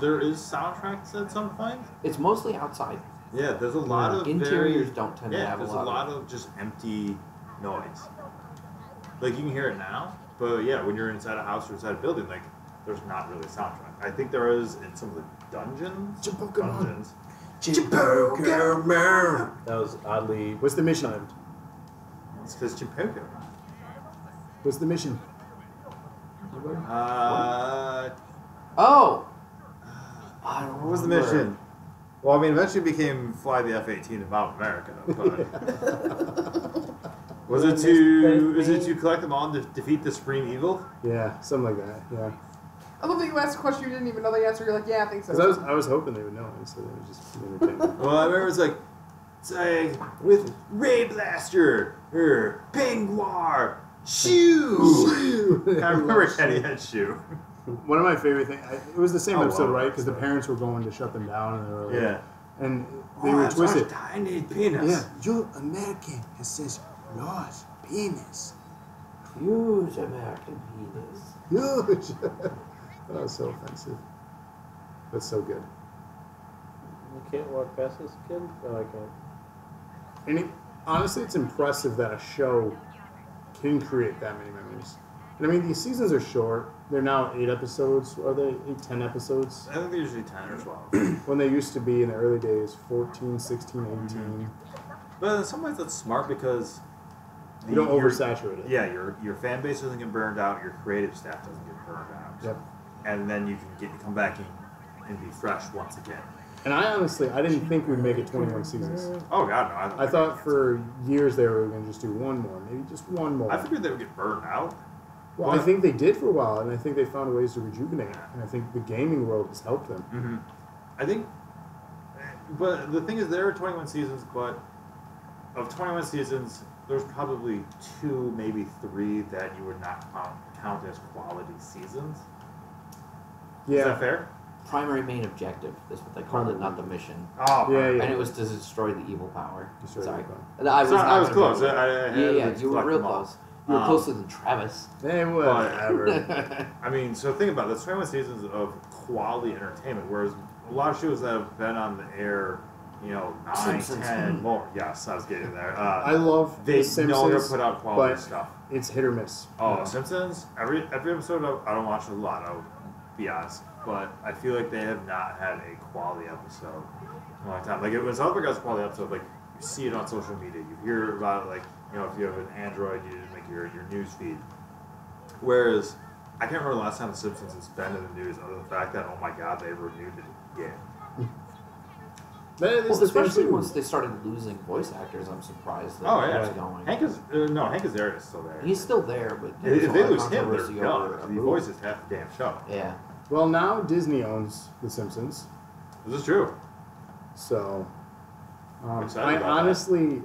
there is soundtracks at some point.
It's mostly outside.
Yeah, there's a lot of
Interiors don't tend to have
there's
a lot
of just empty noise. Like you can hear it now, but yeah, when you're inside a house or inside a building, there's not really a soundtrack. I think there is in some of the dungeons. Dungeons.
That was oddly
What's the mission?
timed.
It's because Chimpoko.
What's the mission?
Oh! I don't
What was the
remember.
mission? Well, I mean, eventually it became fly the F-18 about America. But was it to collect them all and defeat the supreme evil?
Yeah, something like that. Yeah,
I love that you asked a question you didn't even know the answer. You're like, yeah, I think so.
because I was hoping they would know it, so they would just be entertained.
Well, I remember it's with Ray Blaster or Penguar Shoe. I remember Kenny had Shoe.
One of my favorite things. It was the same
I
episode,
love
right?
that
Because the
stuff.
parents were going to shut them down, and they were like,
Yeah.
and they were twisted.
Tiny penis.
Yeah, your American has such large penis.
Huge American penis.
Huge. That was so offensive. That's so good.
You can't walk past this kid? No, I can't.
And honestly, it's impressive that a show can create that many memories. And I mean, these seasons are short. They're now 8 episodes. Are they 10 episodes?
I think they're usually 10 or 12.
When they used to be in the early days, 14, 16, 18.
But in some ways that's smart because
You don't
your-
oversaturate it.
Yeah, your fan base doesn't get burned out, your creative staff doesn't get burned out.
Yep.
And then you can come back and be fresh once again.
And I didn't think we'd make it 21 seasons.
Oh god, no!
I thought for years they were going to just do one more, maybe just one more.
I figured they would get burned out.
Well, I think they did for a while, and I think they found ways to rejuvenate it. And I think the gaming world has helped them.
Mm-hmm. I think But the thing is, there are 21 seasons, but of 21 seasons, there's probably 2, maybe 3 that you would not count as quality seasons.
Yeah.
Is that fair?
Primary main objective is what they called it, not the mission.
Oh,
Yeah, yeah.
And it was to destroy the evil power.
Destroy the
Sorry.
evil
I was,
I was
not
close.
gonna
I
do it.
had to
You were
collect
real
them all.
close. You were closer than Travis.
Hey, whatever.
I mean, so think about it. There's 21 seasons of quality entertainment, whereas a lot of shows that have been on the air, 9,
Simpsons.
10 more. Yes, I was getting there.
I love
They
The Simpsons,
know to put out quality
but
stuff.
it's hit or miss.
Oh, Simpsons. Every episode, I don't watch a lot. I'll be honest, but I feel like they have not had a quality episode in a long time. Like when South Park has a quality episode, like you see it on social media, you hear about it, like if you have an Android, you make your news feed. Whereas I can't remember the last time The Simpsons has been in the news, other than the fact that oh my god, they renewed it again.
That is
Well,
the thing
especially
too.
once they started losing voice actors, I'm surprised that
Oh
it
yeah,
was going.
Hank Azaria is still there.
He's still there, but
If
there's a
they
lot of
lose him, they're
controversy over
done.
a
He
move.
voices half the damn show.
Yeah.
Well, now Disney owns The Simpsons,
This is true.
so
I'm
I
excited about
honestly,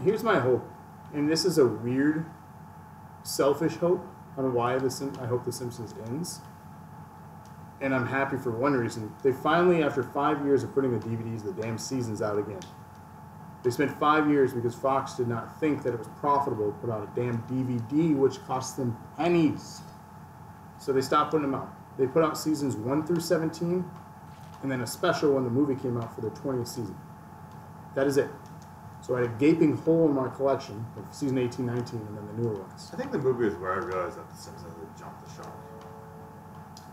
here's my hope, and this is a weird, selfish hope on why I hope The Simpsons ends. And I'm happy for one reason. They finally, after 5 years of putting the DVDs, the damn season's out again. They spent 5 years because Fox did not think that it was profitable to put out a damn DVD, which cost them pennies. So they stopped putting them out. They put out seasons 1 through 17, and then a special when the movie came out for their 20th season. That is it. So I had a gaping hole in my collection of season 18, 19, and then the newer ones.
I think the movie is where I realized that The Simpsons had jumped the shark.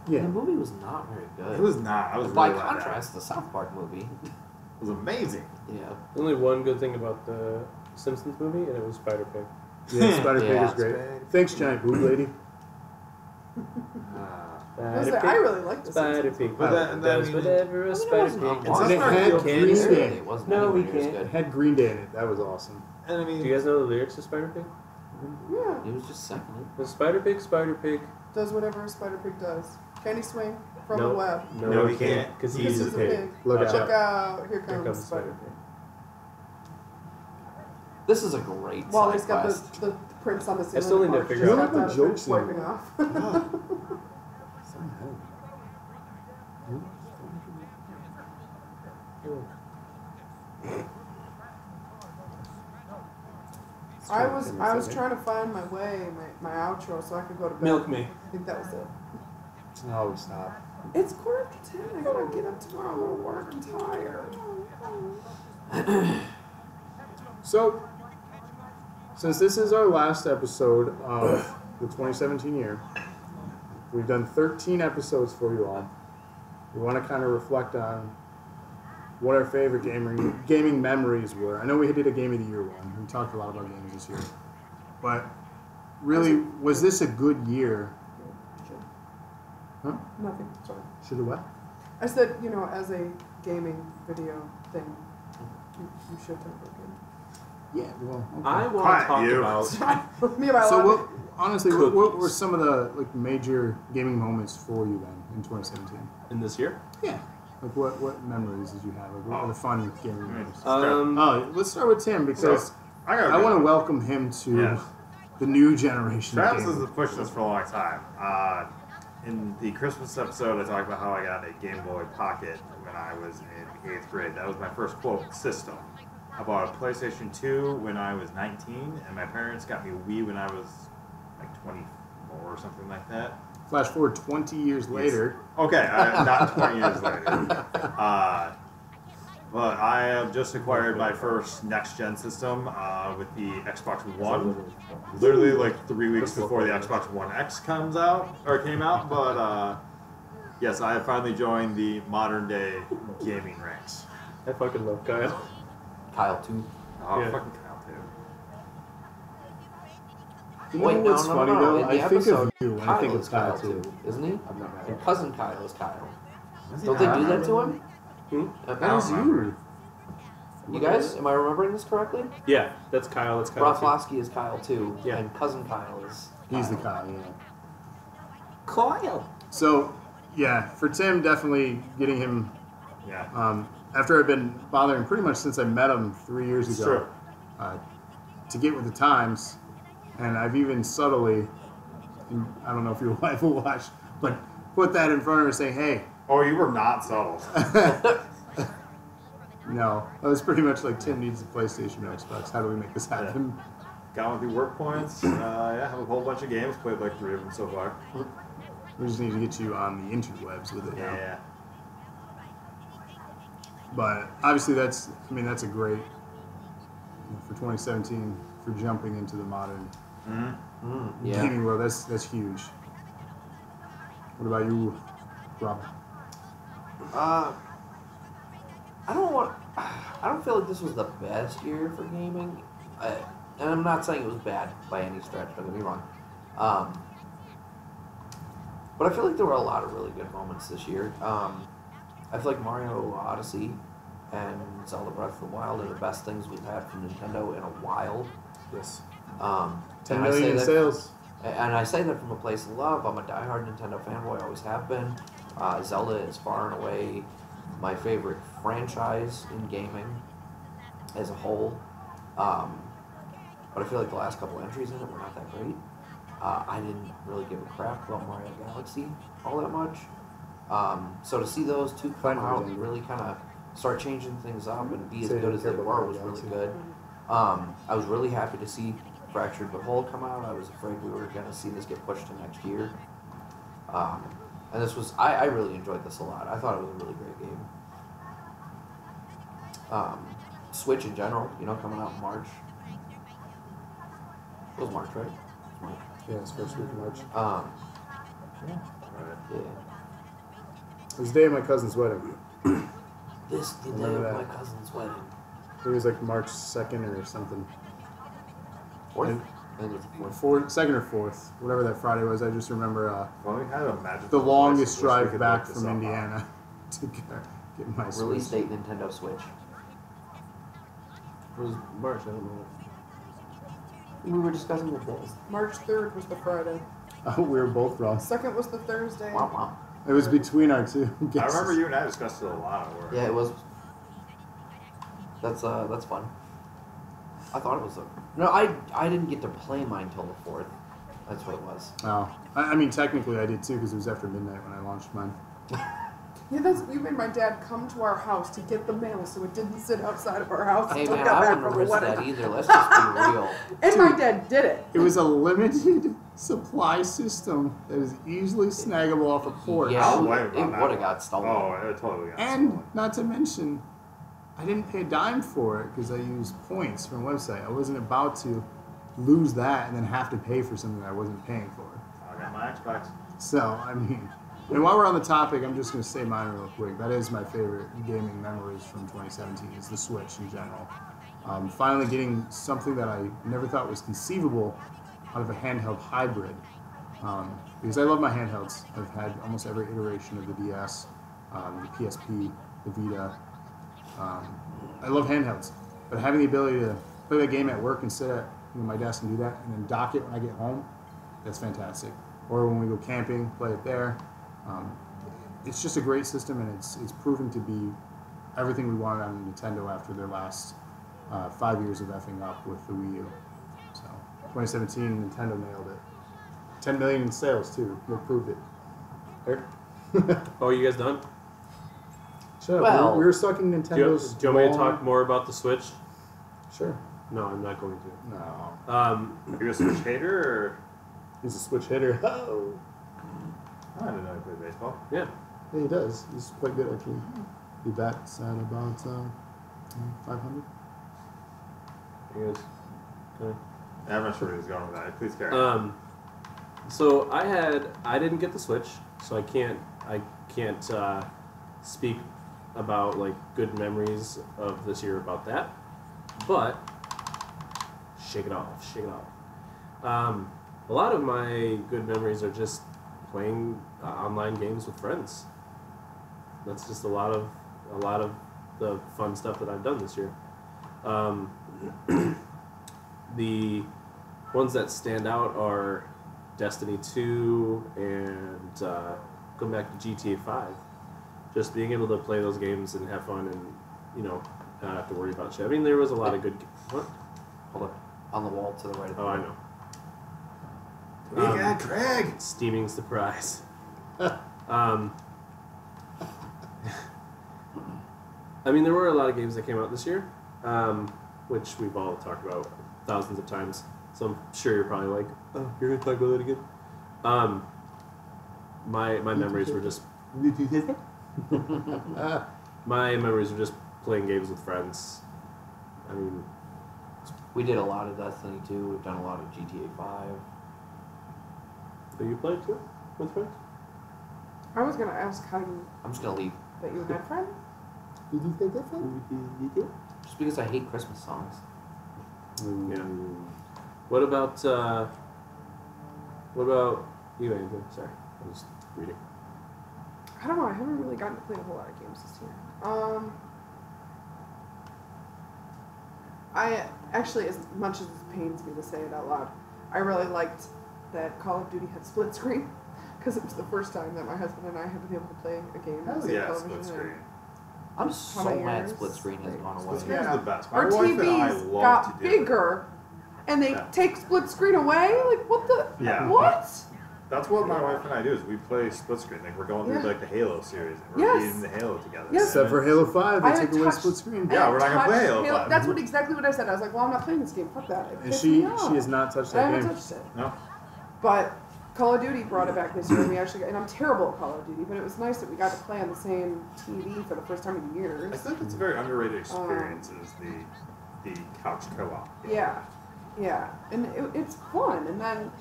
Yeah.
The movie was not very good.
It was not. I was
By
really let down.
contrast, the South Park movie.
It was amazing.
Yeah.
Only one good thing about the Simpsons movie, and it was Spider-Pig.
Yeah, Spider Pig
Yeah.
is great. Thanks, Giant Boob Lady.
I was like, I really like this.
Spider-Pig.
But that-
does
I mean,
whatever a
it
Spider-Pig
wasn't
can.
awful.
And it had
South Park
Green
feels
Day.
It wasn't
No, we
anywhere near as
can't.
It
good.
had Green Day in it. That was awesome.
And I mean,
Do you guys know the lyrics to Spider-Pig?
Yeah,
It was just second.
The Spider-Pig.
does whatever a spider pig does. Can he swing from
No.
the web?
No, he can't.
Because
Because
he's a pig.
Look
Watch
out.
Look out! Here
Here
comes,
comes
the
the
spider
Spider-Pig.
This is a great
Wally's
side
got
quest.
the prints on the ceiling.
still need to
Mark
figure
just
out-
got
You know
that
what the jokes
wiping
in-
off. I was trying to find my way, my outro, so I could go to bed.
Milk me.
I think that was it.
Oh, stop.
It's 9:45. I gotta get up tomorrow. I'm gonna work. I'm tired.
So, since this is our last episode of the 2017 year, we've done 13 episodes for you all. We want to kind of reflect on what our favorite gaming memories were. I know we did a Game of the Year one. We talked a lot about games this year. But really, was this a good year? Huh?
Nothing. Sorry.
Should have what?
I said, as a gaming video thing, you should have a good.
Yeah, well, okay.
I want
Quiet,
to talk
you.
about.
Me and my
So,
lobby.
honestly, what were some of the major gaming moments for you then in 2017?
In this year?
Yeah. Like what memories did you have? Like what were the fun gaming memories? Let's start with Tim because I want to welcome him to
Yes.
the new generation.
Travis
of
has
gaming.
pushed this for a long time. In the Christmas episode, I talked about how I got a Game Boy Pocket when I was in 8th grade. That was my first, quote, system. I bought a PlayStation 2 when I was 19, and my parents got me a Wii when I was like 24 or something like that.
Flash forward 20 years later.
Okay, not 20 years later. But I have just acquired my first next-gen system with the Xbox One. Literally like 3 weeks before the Xbox One X came out. But yes, I have finally joined the modern-day gaming ranks.
I fucking love Kyle.
Kyle too.
Oh,
Yeah.
fucking Kyle, too.
You know
Wait,
what's funny
no.
though?
In the
I think
episode,
of you when I
Kyle
think
is
of Kyle
Kyle
too.
too, isn't he?
I'm not mad.
And cousin Kyle is Kyle.
Was he
Don't they
not?
do that to him?
Hmm?
That was you.
You guys, am I remembering this correctly?
Yeah, that's Kyle. That's Kyle. too.
Raflowski is Kyle too,
Yeah.
and cousin Kyle is.
He's the Kyle, yeah.
Kyle.
So, yeah, for Tim, definitely getting him
Yeah.
after I've been bothering pretty much since I met him 3 years
It's
ago,
true.
to get with the times, and I've even subtly, and I don't know if your wife will watch, but put that in front of her saying, hey,
Oh, you were not subtle.
no, that was pretty much like Tim needs a PlayStation or Xbox. How do we make this happen?
Got with the work points. Yeah, have a whole bunch of games. Played like 3 of them so far.
We just need to get you on the interwebs with it now.
Yeah.
But obviously that's a great, for 2017, for jumping into the modern
Yeah.
gaming world. That's huge. What about you, Rob?
I don't feel like this was the best year for gaming. And I'm not saying it was bad by any stretch, don't get me wrong. But I feel like there were a lot of really good moments this year. I feel like Mario Odyssey and Zelda Breath of the Wild are the best things we've had from Nintendo in a while.
Yes.
10
million in sales.
And I say that from a place of love. I'm a diehard Nintendo fanboy, always have been. Zelda is far and away my favorite franchise in gaming as a whole. But I feel like the last couple entries in it were not that great. I didn't really give a crap about Mario Galaxy all that much. So to see those two come out and really kind of start changing things up and be as good as they were was really good. I was really happy to see Fractured But Whole come out. I was afraid we were going to see this get pushed to next year. And this was, I really enjoyed this a lot. I thought it was a really great game. Switch in general, coming out in March. It was March, right? March.
Yeah, it's first week of March.
Yeah.
It was the day of my cousin's wedding.
This the day
Remember
of
that.
my cousin's wedding.
It was like March 2nd or something.
Fourth?
And-
I think it was the fourth.
2nd or 4th, whatever that Friday was. I just remember
Well, we had a magical
the longest
device, I wish we
drive
could
back
look this
from
up.
Indiana to get my
Release
Switch.
date Nintendo Switch.
It was March, I don't know.
We were discussing the days.
March 3rd was the Friday.
Oh, we were both wrong.
2nd was the Thursday.
Wow, wow.
It was between our two
I
guesses.
remember you and I discussed it a lot at work.
Yeah, it was. That's fun. I thought it was no. I didn't get to play mine till the 4th. That's what it was.
Oh, I mean, technically I did too because it was after midnight when I launched mine.
Yeah, we made my dad come to our house to get the mail so it didn't sit outside of our house
Hey
until we
man,
got
I
back
wouldn't
from the
risk that
wedding.
either. Let's just be real.
And my dad did it.
It was a limited supply system that is easily snaggable off a port.
Yeah,
I'll
it
blame him on that
would have
one.
got stolen.
Oh, it totally got
And
stolen.
not to mention, I didn't pay a dime for it because I used points from a website. I wasn't about to lose that and then have to pay for something I wasn't paying for.
I got my Xbox.
So, I mean, and while we're on the topic, I'm just going to say mine real quick. That is my favorite gaming memories from 2017 is the Switch in general. Finally getting something that I never thought was conceivable out of a handheld hybrid. Because I love my handhelds. I've had almost every iteration of the DS, the PSP, the Vita. I love handhelds. But having the ability to play that game at work and sit at my desk and do that, and then dock it when I get home, that's fantastic. Or when we go camping, play it there. It's just a great system, and it's proven to be everything we wanted on Nintendo after their last 5 years of effing up with the Wii U. So 2017, Nintendo nailed it. 10 million in sales too. They proved it. Eric?
Oh, you guys done?
Shut up.
Well-
We were sucking
Do you,
Nintendo's.
do you want me to
long-
talk more about the Switch?
Sure.
No, I'm not going to.
No.
Um,
Are you a Switch hater,
He's a Switch hitter. Oh.
or I didn't know he played baseball.
yeah.
Yeah, he does. He's quite good actually. He bats at about 500.
You guys, okay.
Yeah, I'm not sure where he was going with that. Please carry.
So I didn't get the Switch, so I can't speak about like good memories of this year about that. But shake it off. A lot of my good memories are just playing online games with friends. That's just a lot of the fun stuff that I've done this year. The ones that stand out are Destiny 2 and going back to GTA 5. Just being able to play those games and have fun and not have to worry about shit. I mean, there was a lot of good. What?
Hold up. On the wall to the right of the
Oh, I
room.
know.
We got Craig.
Steaming surprise. I mean, there were a lot of games that came out this year, which we've all talked about thousands of times. So I'm sure you're probably like, "Oh, you're gonna talk about that again." My memories were just playing games with friends. I mean,
We did a lot of Destiny 2. We've done a lot of GTA 5.
so you played too with friends?
I was gonna ask how you
I'm just gonna leave.
that you had friends.
Did you think that's it?
Just because I hate Christmas songs.
Yeah. What about you, Andrew? Sorry, I was reading.
I don't know. I haven't really gotten to play a whole lot of games this year. I actually, as much as it pains me to say it out loud, I really liked that Call of Duty had split screen because it was the first time that my husband and I had been able to play a game on the same
Yeah,
television.
split screen.
I'm so
many
mad
years?
split screen has gone
Split
away.
screen is
Yeah.
the best. My
Our
wife and I
TVs
love
got
to do it.
bigger, and they
Yeah.
take split screen away. Like what the?
Yeah.
What?
That's what my wife and I do. Is we play split screen. Like we're going through
Yeah.
like the Halo series, and we're
Yes.
eating the Halo together.
Yes.
Except for Halo 5, they
I
took away
touched-
split screen.
Yeah,
I
we're not gonna play
touched
Halo 5.
That's what exactly what I said. I was like, well, I'm not playing this game. Fuck that. It
And
pissed
she
me off.
has not touched
I
that
haven't
game.
touched it.
No.
But Call of Duty brought it back this year, and we actually got, and I'm terrible at Call of Duty, but it was nice that we got to play on the same TV for the first time in
I
years.
think it's a very underrated experience. Is the couch co-op.
Yeah, and it's fun. And then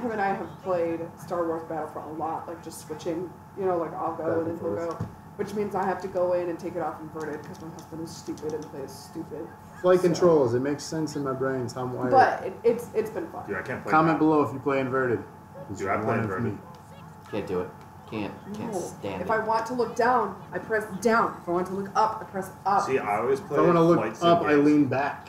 him and I have played Star Wars Battlefront a lot, like just switching. Like I'll go
Back
and
and
then he'll go, which means I have to go in and take it off inverted because my husband is stupid and plays stupid.
Flight
So-
controls, it makes sense in my brain. It's how I'm wired.
But it's been fun.
Dude, I can't play.
Comment
that.
below if you play inverted.
Dude, I play
One of
inverted.
me.
Can't do it. Can't
No.
stand
If
it.
I want to look down, I press down. If I want to look up, I press up.
See, I always
If
play.
I want to look
flight sim
up, I
games.
lean back.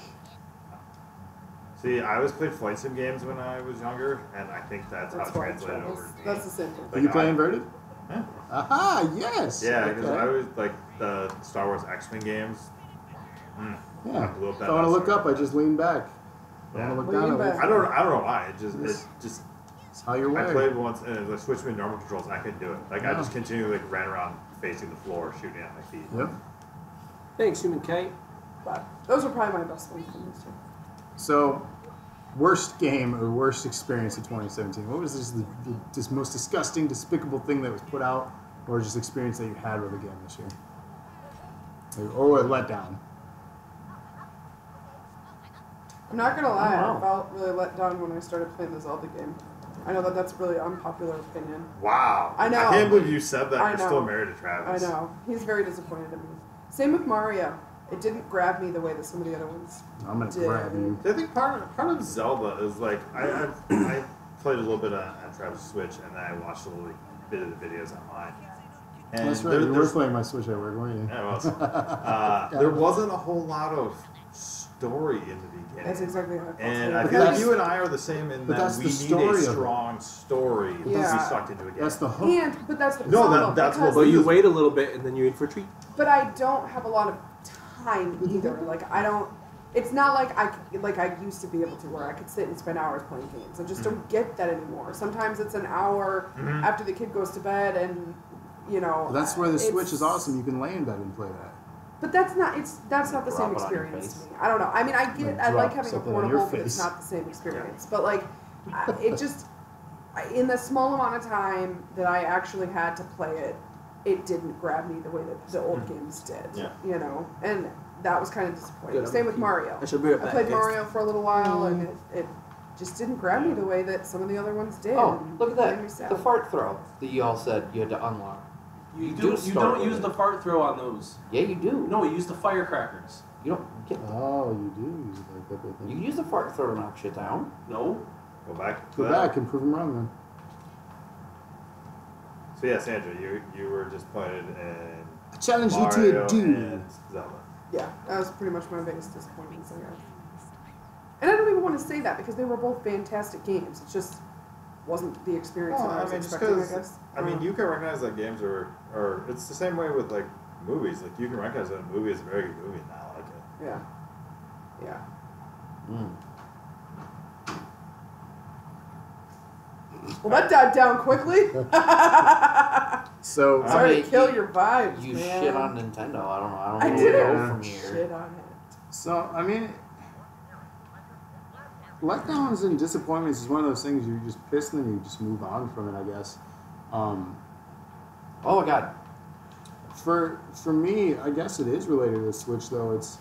See, I always played flight sim games when I was younger, and I think that's how it
why I
translated
tried.
over to me.
That's the same thing.
Do you
Like,
play
I-
inverted?
Yeah.
Aha, yes.
Yeah, because
Okay.
I was like the Star Wars X-Men games.
Yeah.
I blew up
If
that
I want to look
dinosaur.
up, I just lean back. If I
Yeah.
want to look
Lean
down, I
back.
I don't know why. It just
It's how you're
I
wired.
played once and it switched me to normal controls and I couldn't do it. Like I
No.
just continually ran around facing the floor, shooting at my feet.
Yep.
Thanks, Human Kate.
But those are probably my best ones from this year.
So, worst game or worst experience of 2017? What was this most disgusting, despicable thing that was put out, or just experience that you had with a game this year? Or a letdown?
I'm not gonna lie,
Oh, wow.
I felt really let down when I started playing the Zelda game. I know that that's really unpopular opinion.
Wow.
I know.
I can't believe you said that.
I
You're
know.
still married to
I
Travis.
know. He's very disappointed in me. Same with Mario. It didn't grab me the way that some of the other ones
I'm gonna
did.
grab you.
I think part of Zelda is like I played a little bit on Travis' Switch and then I watched a little bit of the videos on mine. And
That's right. You were
there's-
playing my Switch at work, weren't you?
Yeah, it was. There wasn't a whole lot of story in the beginning.
That's exactly how I felt.
And
too.
I
But
feel like
that's-
you and I are the same in
but
that
that's
we
the
need
story
a
of it.
strong story to be
Yeah.
sucked into a game.
That's the hook.
But that's the
No,
problem.
that's what-
because-
But you wait a little bit and then you in for a treat.
But I don't have a lot of time either. Like I don't. It's not like I used to be able to, where I could sit and spend hours playing games. I just don't get that anymore. Sometimes it's an hour after the kid goes to bed, and
Well, that's where the
it's-
Switch is awesome. You can lay in bed and play that.
But that's not the same
Drop it on your
experience
face.
to me. I don't know. I mean, I
Drop
like having a
something on your
portable, but it's
face.
not the same experience. But like, it just in the small amount of time that I actually had to play it, it didn't grab me the way that the old games did.
Yeah.
And that was kind of disappointing.
Good,
Same with Mario.
I should be right
I
back,
played
guys.
Mario for a little while, and it just didn't grab me the way that some of the other ones did.
Oh,
and
look at
it made me
that.
sad.
The fart throw that you all said you had to unlock.
You
do
don't
start with
use
it.
the fart throw on those.
Yeah, you do.
No, you use the firecrackers.
You don't get
Oh, you do use it like that, I
You
think.
can use the fart throw to knock shit down.
No.
Go back to
Go
that.
back and prove them wrong then.
So yeah, Sandra, you were disappointed in
I challenge you to
Mario
a duel.
and Zelda.
Yeah, that was pretty much my biggest disappointment. So yeah. And I don't even want to say that because they were both fantastic games. It just wasn't the experience
Well,
that I was
just
expecting, I
'cause-
guess.
I mean, you can recognize that games are it's the same way with like movies. Like, you can recognize that a movie is a very good movie and not like it.
Yeah. Yeah.
Mm.
Well, that died down quickly.
So
Sorry
mean,
to kill your vibes,
You
man.
shit on Nintendo. I don't know. I
I
don't know where to
didn't
go from here.
shit on it.
So, I mean, letdowns and disappointments is one of those things you just piss and then you just move on from it, I guess.
Oh my god.
For me, I guess it is related to the Switch, though. It's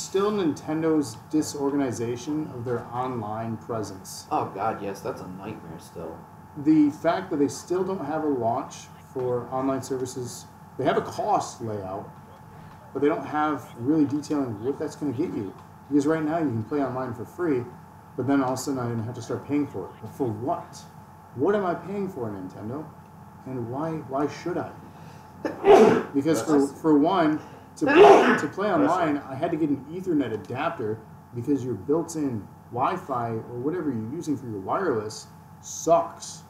still Nintendo's disorganization of their online presence.
Oh god, yes, that's a nightmare still.
The fact that they still don't have a launch for online services, they have a cost layout, but they don't have really detailing what that's going to get you. Because right now you can play online for free, but then all of a sudden I'm going to have to start paying for it. But for what? What am I paying for, Nintendo? And why should I? Because for one, to play online, I had to get an Ethernet adapter because your built-in Wi-Fi or whatever you're using for your wireless sucks.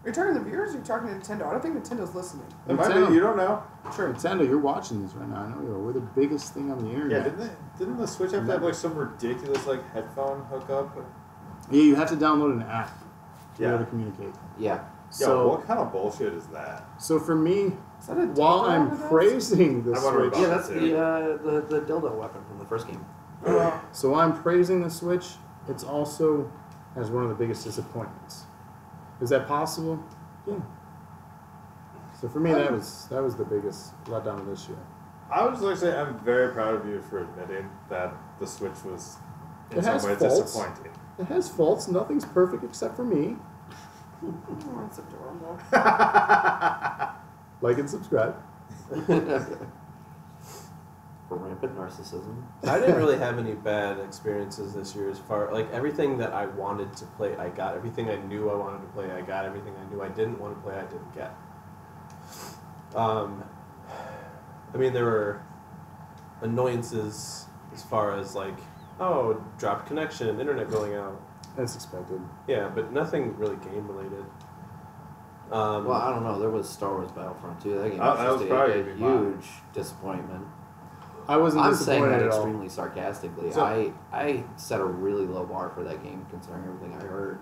Are you talking to the viewers or are you talking to Nintendo? I don't think Nintendo's listening.
It might
Nintendo.
be, you don't know.
Sure, Nintendo, you're watching this right now. I know you are. We're the biggest thing on the internet.
Yeah, didn't the Switch have to have like some ridiculous like headphone hookup?
Yeah, you have to download an app to be
Yeah.
able to communicate.
Yeah.
Yo, what kind of bullshit is that?
So for me,
Is that a
while
dildo
I'm
over there?
praising the
I wonder
Switch,
about
Yeah, that's
too.
the dildo weapon from the first game.
so while I'm praising the Switch, it's also has one of the biggest disappointments. Is that possible? Yeah. So for me, that was the biggest letdown of this year.
I would just like to say I'm very proud of you for admitting that the Switch was in
It
some
has
way
faults.
disappointing.
It has faults. Nothing's perfect except for me.
Oh, that's adorable.
Like and subscribe.
For rampant narcissism.
I didn't really have any bad experiences this year as far like everything that I wanted to play I got. Everything I knew I wanted to play I got. Everything I knew I didn't want to play I didn't get. I mean there were annoyances as far as like dropped connection, internet going out.
That's expected.
Yeah, but nothing really game related.
Well, I don't know. There was Star Wars Battlefront 2. That game
That
was
was
just
probably
a
gonna be mine.
huge disappointment.
I wasn't
I'm saying
disappointed
that
at all.
extremely sarcastically.
So-
I set a really low bar for that game considering everything I heard.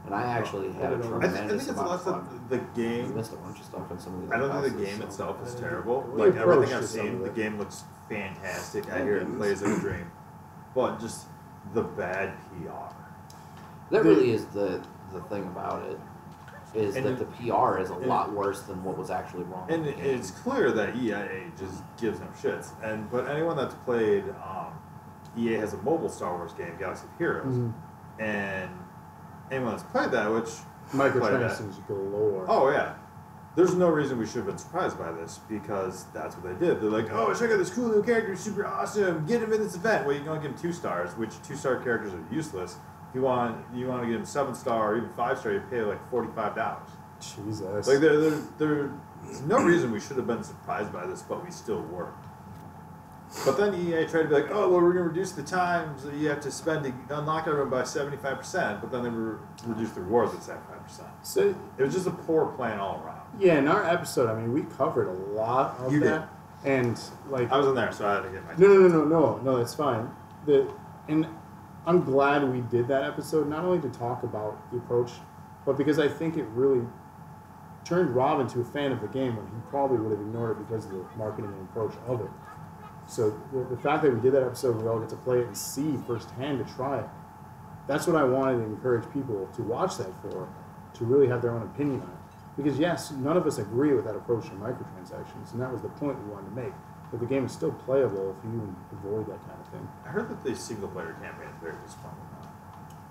And I actually had a
I think
I think
tremendous
it's
amount
less
of
that
fun.
the
We
game.
missed a bunch of stuff in some of these
I don't think the
houses,
game
so-
itself is terrible.
We
Like everything
approached
I've
it some
seen,
of
the
it.
game looks fantastic. I hear it plays like a dream, but just the bad PR.
That really is the thing about it. Is
And
that
it-
the PR is a
and-
lot worse than what was actually wrong.
And
with the game.
it's clear that EA just gives them shits. But anyone that's played, EA has a mobile Star Wars game, Galaxy of Heroes,
Mhm.
and anyone that's played that, which
Microtransactions galore.
oh yeah, there's no reason we should have been surprised by this because that's what they did. They're like, oh, check out this cool new character, he's super awesome. Get him in this event. Well, you can only give him 2 stars, which 2-star characters are useless. If you want to get him 7-star or even 5-star, you pay like $45.
Jesus.
Like there's no reason we should have been surprised by this, but we still were. But then EA tried to be like, oh, well, we're going to reduce the times that you have to spend to unlock everyone by 75%, but then they reduced the rewards at 75%.
So
It was just a poor plan all around.
yeah, in our episode, I mean, we covered a lot of
You did.
that, and like
I wasn't there, so I had to get my...
no, that's fine. And I'm glad we did that episode, not only to talk about the approach, but because I think it really turned Rob into a fan of the game when he probably would have ignored it because of the marketing and approach of it. So the fact that we did that episode, we all get to play it and see firsthand to try it. That's what I wanted to encourage people to watch that for, to really have their own opinion on it. Because yes, none of us agree with that approach to microtransactions, and that was the point we wanted to make. But the game is still playable if you avoid that kind of thing.
I heard that the single-player campaign is very disappointing.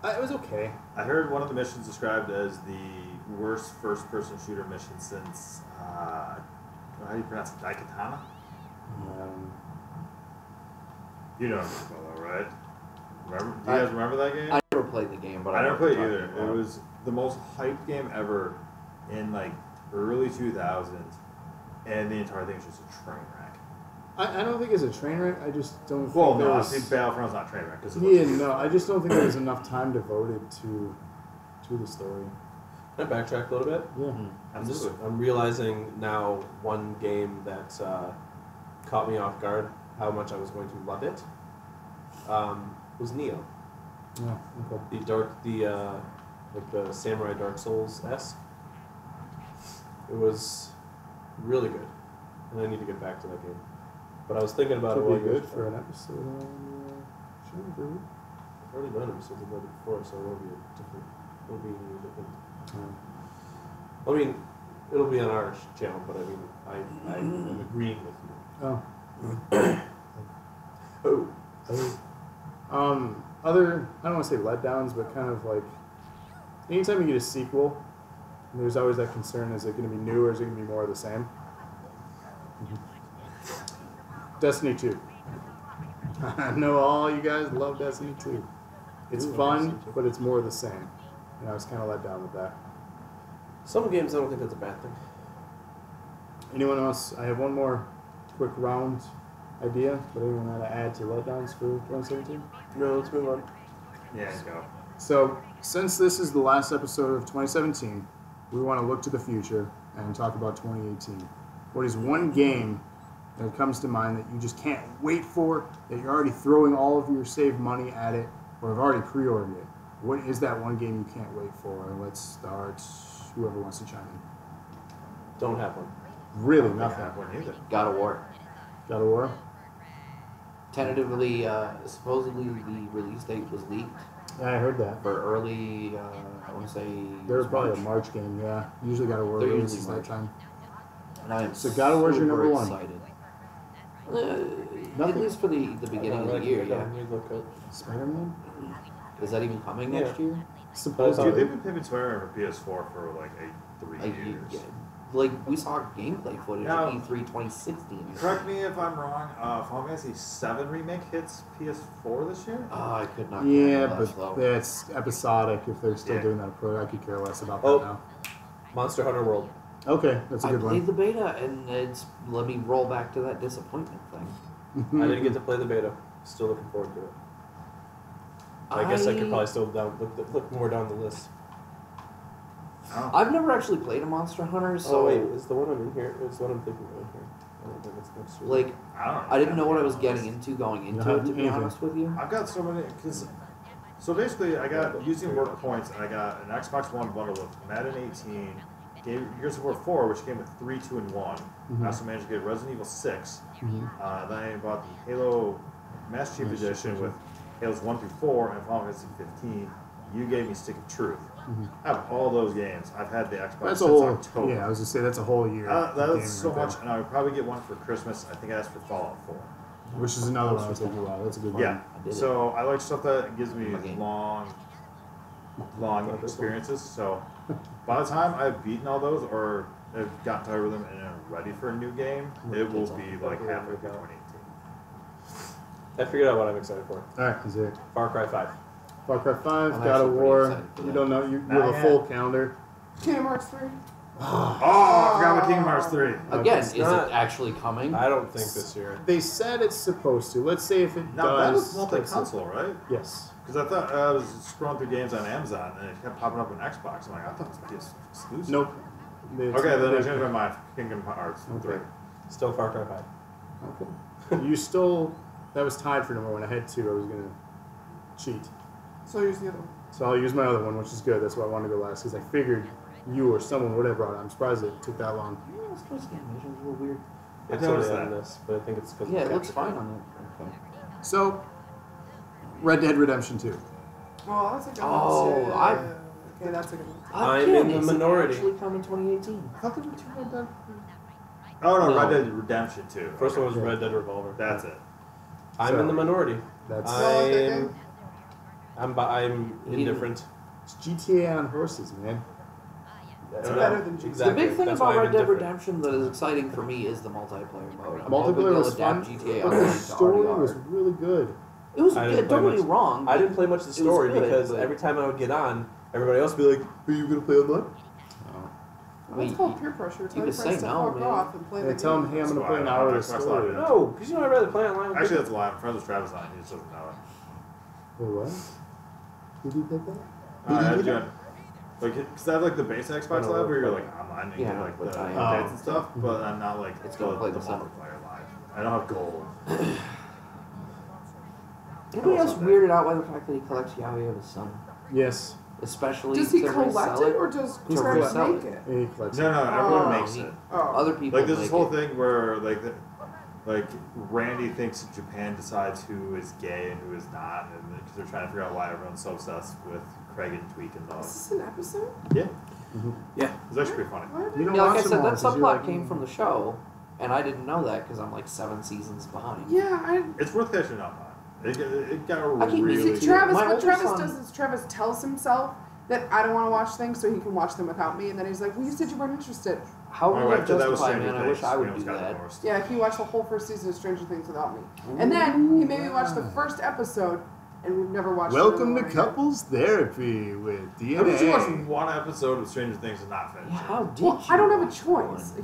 It was okay.
I heard one of the missions described as the worst first-person shooter mission since, how do you pronounce it, Daikatana? You know what I'm talking about, though, right? Remember? Do you guys remember that game?
I never played the game, but
I
know
never
what
played
you're
either.
talking
It
about.
was the most hyped game ever in like early 2000s, and the entire thing was just a train wreck.
I don't think it's a train wreck. I just don't
Well,
think
no,
there
I
was...
think Battlefront's not a train wreck because
Yeah, no, I just don't think there was enough time devoted to the story.
I backtrack a little bit.
Yeah.
I'm realizing now one game that caught me off guard how much I was going to love it was Neo.
Yeah. Okay.
The Samurai Dark Souls-esque. It was really good, and I need to get back to that game. But I was thinking about
Could
it while
be
you were
good for an episode on show, maybe.
I've already done episodes about it before, so it won't be different. It'll be different. I mean, it'll be on our channel, but I mean, I am agreeing with you.
Oh. Other, I don't want to say letdowns, but kind of like, anytime you get a sequel, there's always that concern, is it going to be new or is it going to be more of the same? Destiny 2. I know all you guys love Destiny 2. It's fun, but it's more of the same. And I was kind of let down with that.
Some games, I don't think that's a bad thing.
Anyone else? I have one more quick round idea, but anyone want to add to letdowns for 2017?
No, let's move on.
Yeah, go.
So, since this is the last episode of 2017, we want to look to the future and talk about 2018. What is one game that comes to mind that you just can't wait for, that you're already throwing all of your saved money at it, or have already pre-ordered it? What is that one game you can't wait for? Let's start, whoever wants to chime in.
Don't have one.
Really,
I
nothing.
have one either.
God of War.
God of War?
Tentatively, supposedly the release date was leaked
Yeah, I heard that.
for early, I want to say...
There was probably a March game, yeah. Usually God of War
They're
releases
usually
that
March.
time.
And I am
So God of War's your
super
number one?
excited. At
Nothing.
least for the beginning of the year, yeah.
Spider-Man?
Is that even coming
Yeah.
next year?
Dude,
Supposedly.
they've been pimping Spider-Man for PS4 for like 3 years.
Yeah. Like, we saw gameplay footage
Now-
at E3 2016.
Correct me if I'm wrong. Final Fantasy VII Remake hits PS4 this year?
Oh, I could not
Yeah,
care less, though.
but that's episodic if they're still
Yeah.
doing that approach. I could care less about
Oh.
that now.
Monster Hunter World.
Okay, that's a
I
good
played
one.
the beta, and it's let me roll back to that disappointment thing.
I didn't get to play the beta. Still looking forward to it. I guess I could probably still look more down the list.
Oh.
I've never actually played a Monster Hunter, so
Oh wait, is the one I'm in here? Is the one I'm thinking of in here? I don't think it's next year.
like
I don't know.
I didn't know what I was getting into going into
have
it. To be
anything.
honest with you,
I've got so many. So basically, I got using work points, and I got an Xbox One bundle with Madden 18, Gears of War 4, which came with 3, 2, and 1. I also managed to get Resident Evil 6. Then I bought the Halo Master Chief Edition with Halos 1 through 4 and Final Fantasy 15. You gave me Stick of Truth. I have all those games. I've had the Xbox
That's
since
a whole.
October.
Yeah, I was gonna say that's a whole year.
That
of
is so
gaming right
much, and I would probably get one for Christmas. I think I asked for Fallout 4.
there. Which is another one I was thinking about. That's a good one.
Yeah.
I did
So I like stuff that gives me
Okay.
long experiences. So by the time I've beaten all those or have gotten tired with them and am ready for a new game, it will be like halfway through 2018.
I figured out what I'm excited for.
All right, is there
Far Cry 5.
Far Cry 5,
I'm
God of
actually pretty
War?
excited for
You
that.
don't know. You
Not
have a
yet.
full calendar.
Kingdom Hearts 3.
Oh, I forgot about Kingdom Hearts 3.
again,
it's
is
not-
it actually coming?
I don't think this year.
They said it's supposed to. Let's say if it
Now that
does.
was multi-console, right?
Yes.
Because I thought I was scrolling through games on Amazon and it kept popping up on Xbox. I'm like, I thought it was PS exclusive.
Nope. It's-
Okay, then I
they-
changed my mind. Kingdom Hearts 3.
Still Far Cry 5.
Okay. You still. That was tied for number one. I had two. I was gonna cheat.
So here's the other one.
So I'll use my other one, which is good. That's why I wanted to go last, because I figured you or someone would have brought it. I'm surprised it took that long.
Yeah, this first animation is a little weird.
It's
noticed
only on
that.
this, but I think it's because
Yeah, it looks fine on it. Okay.
So, Red Dead Redemption 2.
Oh, that's a good
Oh,
one.
I-
Okay, that's a good one.
I'm
Again,
in the
is it
minority.
actually come in 2018.
I thought there were two Red Dead. Oh no,
No.
Red Dead Redemption 2.
First one was
Yeah.
Red Dead Revolver.
That's it.
I'm
So-
in the minority.
That's
I'm indifferent.
it's GTA on horses, man.
It's better than GTA.
Exactly.
The big thing
That's why
about
I'm
Red Dead
indifferent.
Redemption that is exciting for me is the multiplayer mode. I'm hoping
Multiplayer
they'll
was fun,
adapt GTA
but the
Online to
story
RDR.
was really good.
It was
I
good.
didn't play
Don't get me
much.
wrong.
I didn't play much of the
was
story
good,
because
but-
every time I would get on, everybody else would be like, "Are you gonna play online?"
I mean,
That's called peer pressure. Tell
you
your
could
friends
say
to
no,
fuck
man.
off and play
They
the
tell
game.
him, hey, I'm
That's
going to
why
play an
I
hour of
don't
the
have Xbox
story.
Live.
No, because you know I'd rather play online. With
Actually,
people.
that's a lie. My friend was Travis on. He just doesn't know it.
Wait, what? Did you get that?
I had to join. Like, because I have like the base Xbox Live where you're like online and you get like the updates and stuff, but I'm not like
It's
the
gonna play the
multiplayer live. I don't have gold.
Anybody else weirded out by the fact that he collects Yaoi of his son?
Yes.
Especially
Does he
to
collect
resell
it or does
To
Travis
resell
make
it.
it?
He collects
No,
it.
everyone
Oh.
makes it.
Oh.
Other people
Like, there's
make
this whole
it.
thing where like Randy thinks Japan decides who is gay and who is not, and because they're trying to figure out why everyone's so obsessed with Craig and Tweak and
Is
Dog.
this an episode?
Yeah,
Yeah.
it's actually pretty funny.
What?
You don't
Yeah, like I
watch them
said,
all
that
'cause you're
subplot
like,
came from the show, and I didn't know that because I'm like 7 seasons behind.
Yeah,
It's worth catching up on. It got
I keep
really
missing
See, Travis,
My
what
older
Travis
son-
does is Travis tells himself that I don't want to watch things so he can watch them without me, and then he's like, well, you said you weren't interested.
How
My
would
wife
I
did that with
justify,
Stranger
man? I wish
Things.
I
We
would do
almost got
that.
divorced.
Yeah, he watched the whole first season of Stranger Things without me. And then he made me watch the first episode, and we've never watched
Welcome
the
to
other one.
Couples Therapy with
How did you watch
DNA.
one episode of Stranger Things and not finish
Yeah,
it?
how did
Well,
you
I don't have a
watch
choice.
one?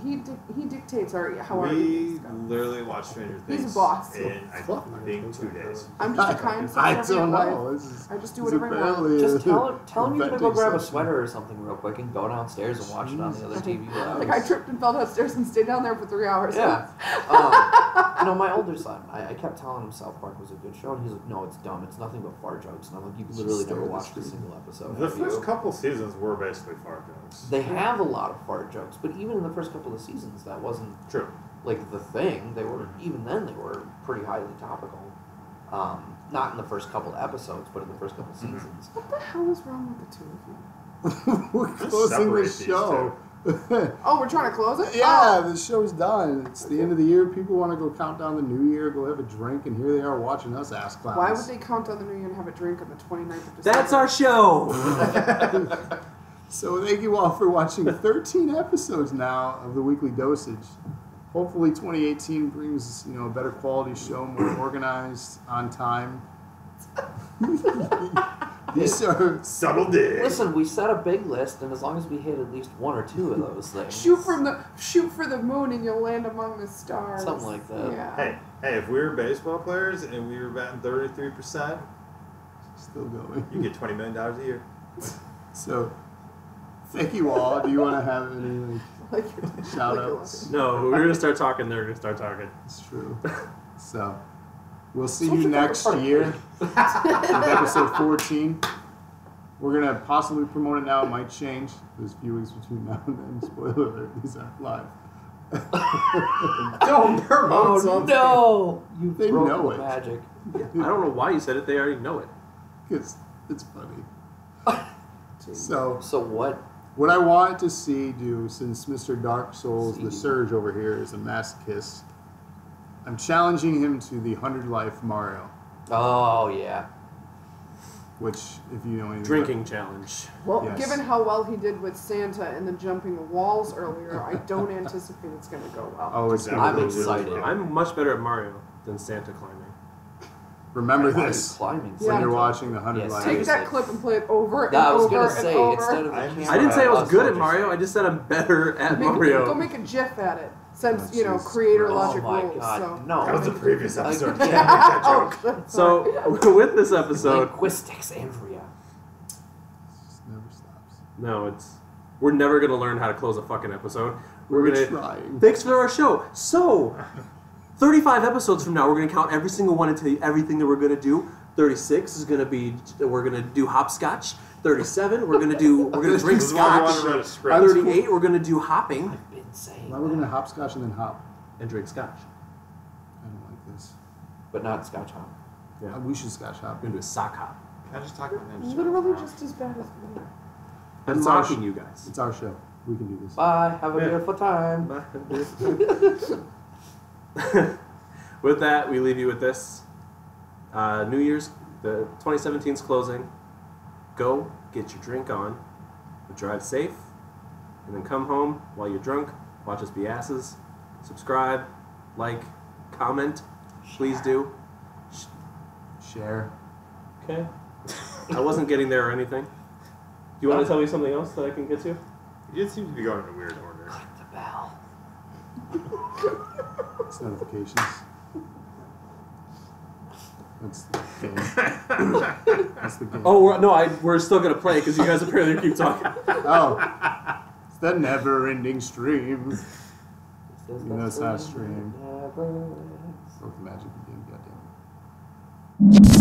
He dictates how our
We
evenings go.
literally watched Stranger
He's a
Things
boss.
in, I think, 2 days.
I'm just a kind
I
subservient
don't
wife.
know. This is,
I just do
this
whatever I want.
apparently
Just
a
tell him you're gonna go
venting
grab a
session.
sweater or something real quick and go downstairs and watch it on the other TV.
Like I tripped and fell downstairs and stayed down there for 3 hours.
Yeah. My older son, I kept telling him South Park was a good show, and he's like, no, it's dumb. It's nothing but fart jokes. And I'm like, you've literally never watched a single episode.
The
have you?
first couple seasons were basically fart jokes.
They have a lot of fart jokes, but even in the first couple of seasons, that wasn't
True.
like the thing. They were even then they were pretty highly topical. Not in the first couple of episodes, but in the first couple of seasons.
What the hell is wrong with the two of you?
We're closing
separate
the
these
show.
Oh, we're trying to close it?
Yeah,
Oh.
the show's done. It's the end of the year. People want to go count down the new year, go have a drink, and here they are watching us ass clowns.
Why would they count on the New Year and have a drink on the 29th of December?
That's our show.
So thank you all for watching 13 episodes now of the Weekly Dosage. Hopefully 2018 brings, a better quality show, more organized, on time. These are
Subtle dig.
Listen, we set a big list, and as long as we hit at least 1 or 2 of those things,
Shoot for the moon and you'll land among the stars.
Something like that.
Yeah.
Hey, if we were baseball players and we were batting 33%,
still going.
you get $20 million a year.
So thank you all. Do you want to have any
Like
shout
like
outs?
No, we're gonna start talking. They're gonna start talking.
It's true. So we'll see
Sounds
you
like
next
a
year with episode 14. We're going to possibly promote it now. It might change. There's a few weeks between now and then. Spoiler alert, these aren't live.
Don't promote
Oh
something.
no! You
They
broke
know
the
it.
magic.
I don't know why you said it. They already know it.
Because it's funny. So
So what?
I want to see do, since Mr. Dark Souls, the
See.
Surge over here, is a masochist, I'm challenging him to the 100 Life Mario,
Oh yeah.
which, if you know anything
Drinking challenge.
Well,
Yes.
given how well he did with Santa and the jumping the walls earlier, I don't anticipate it's going to go well.
Oh, it's
I'm
gonna go
excited.
really well.
I'm much better at Mario than Santa climbing.
Remember
Why are you
this
climbing.
Yeah.
when you're watching the 100
Yes.
Life.
Take that clip and play it over and
No, I was
over
gonna
and
say
over.
instead of the
I'm-
camera.
I didn't say I was good at
soldiers.
Mario. I just said I'm better at
Go
Mario.
make a GIF at it. Since,
Oh,
you know,
Jesus
creator
Christ.
logic
Oh my
rules.
God,
So.
no.
That was the previous episode.
Like-
Can't make that joke.
Oh,
So with this episode,
Linguistics, Andrea.
It just never stops.
no, we're never gonna learn how to close a fucking episode. We're
We're
gonna.
trying.
Thanks for our show. So, 35 episodes from now, we're gonna count every single one and tell you everything that we're gonna do. 36 is gonna be we're gonna do hopscotch. 37 we're gonna drink
This is why we want to
scotch.
write a script.
38 we're gonna do hopping
I've been saying
Now we're going to
that,
hopscotch and then hop.
and drink scotch.
I don't like this.
but not Scotch hop.
Yeah,
We should scotch hop.
we're gonna do a sock hop.
Can I just talk about names?
Literally just as bad as me.
I'm
It's our
mocking you guys.
It's our show. We can do this.
Bye. Have a
Yeah.
beautiful time.
With that, we leave you with this. New Year's, the 2017's closing. Go get your drink on, but drive safe, and then come home while you're drunk. Watch us be asses. Subscribe, like, comment. Please do.
Share.
Okay. I wasn't getting there or anything. Do you want to tell me something else that I can get to?
You just seem to be going in a weird order.
Click the bell.
It's notifications. That's the game. That's the game.
Oh, we're still gonna play because you guys apparently keep talking.
Oh. It's the never-ending stream. You know it's not a stream. Broke the magic of the game, goddamn it.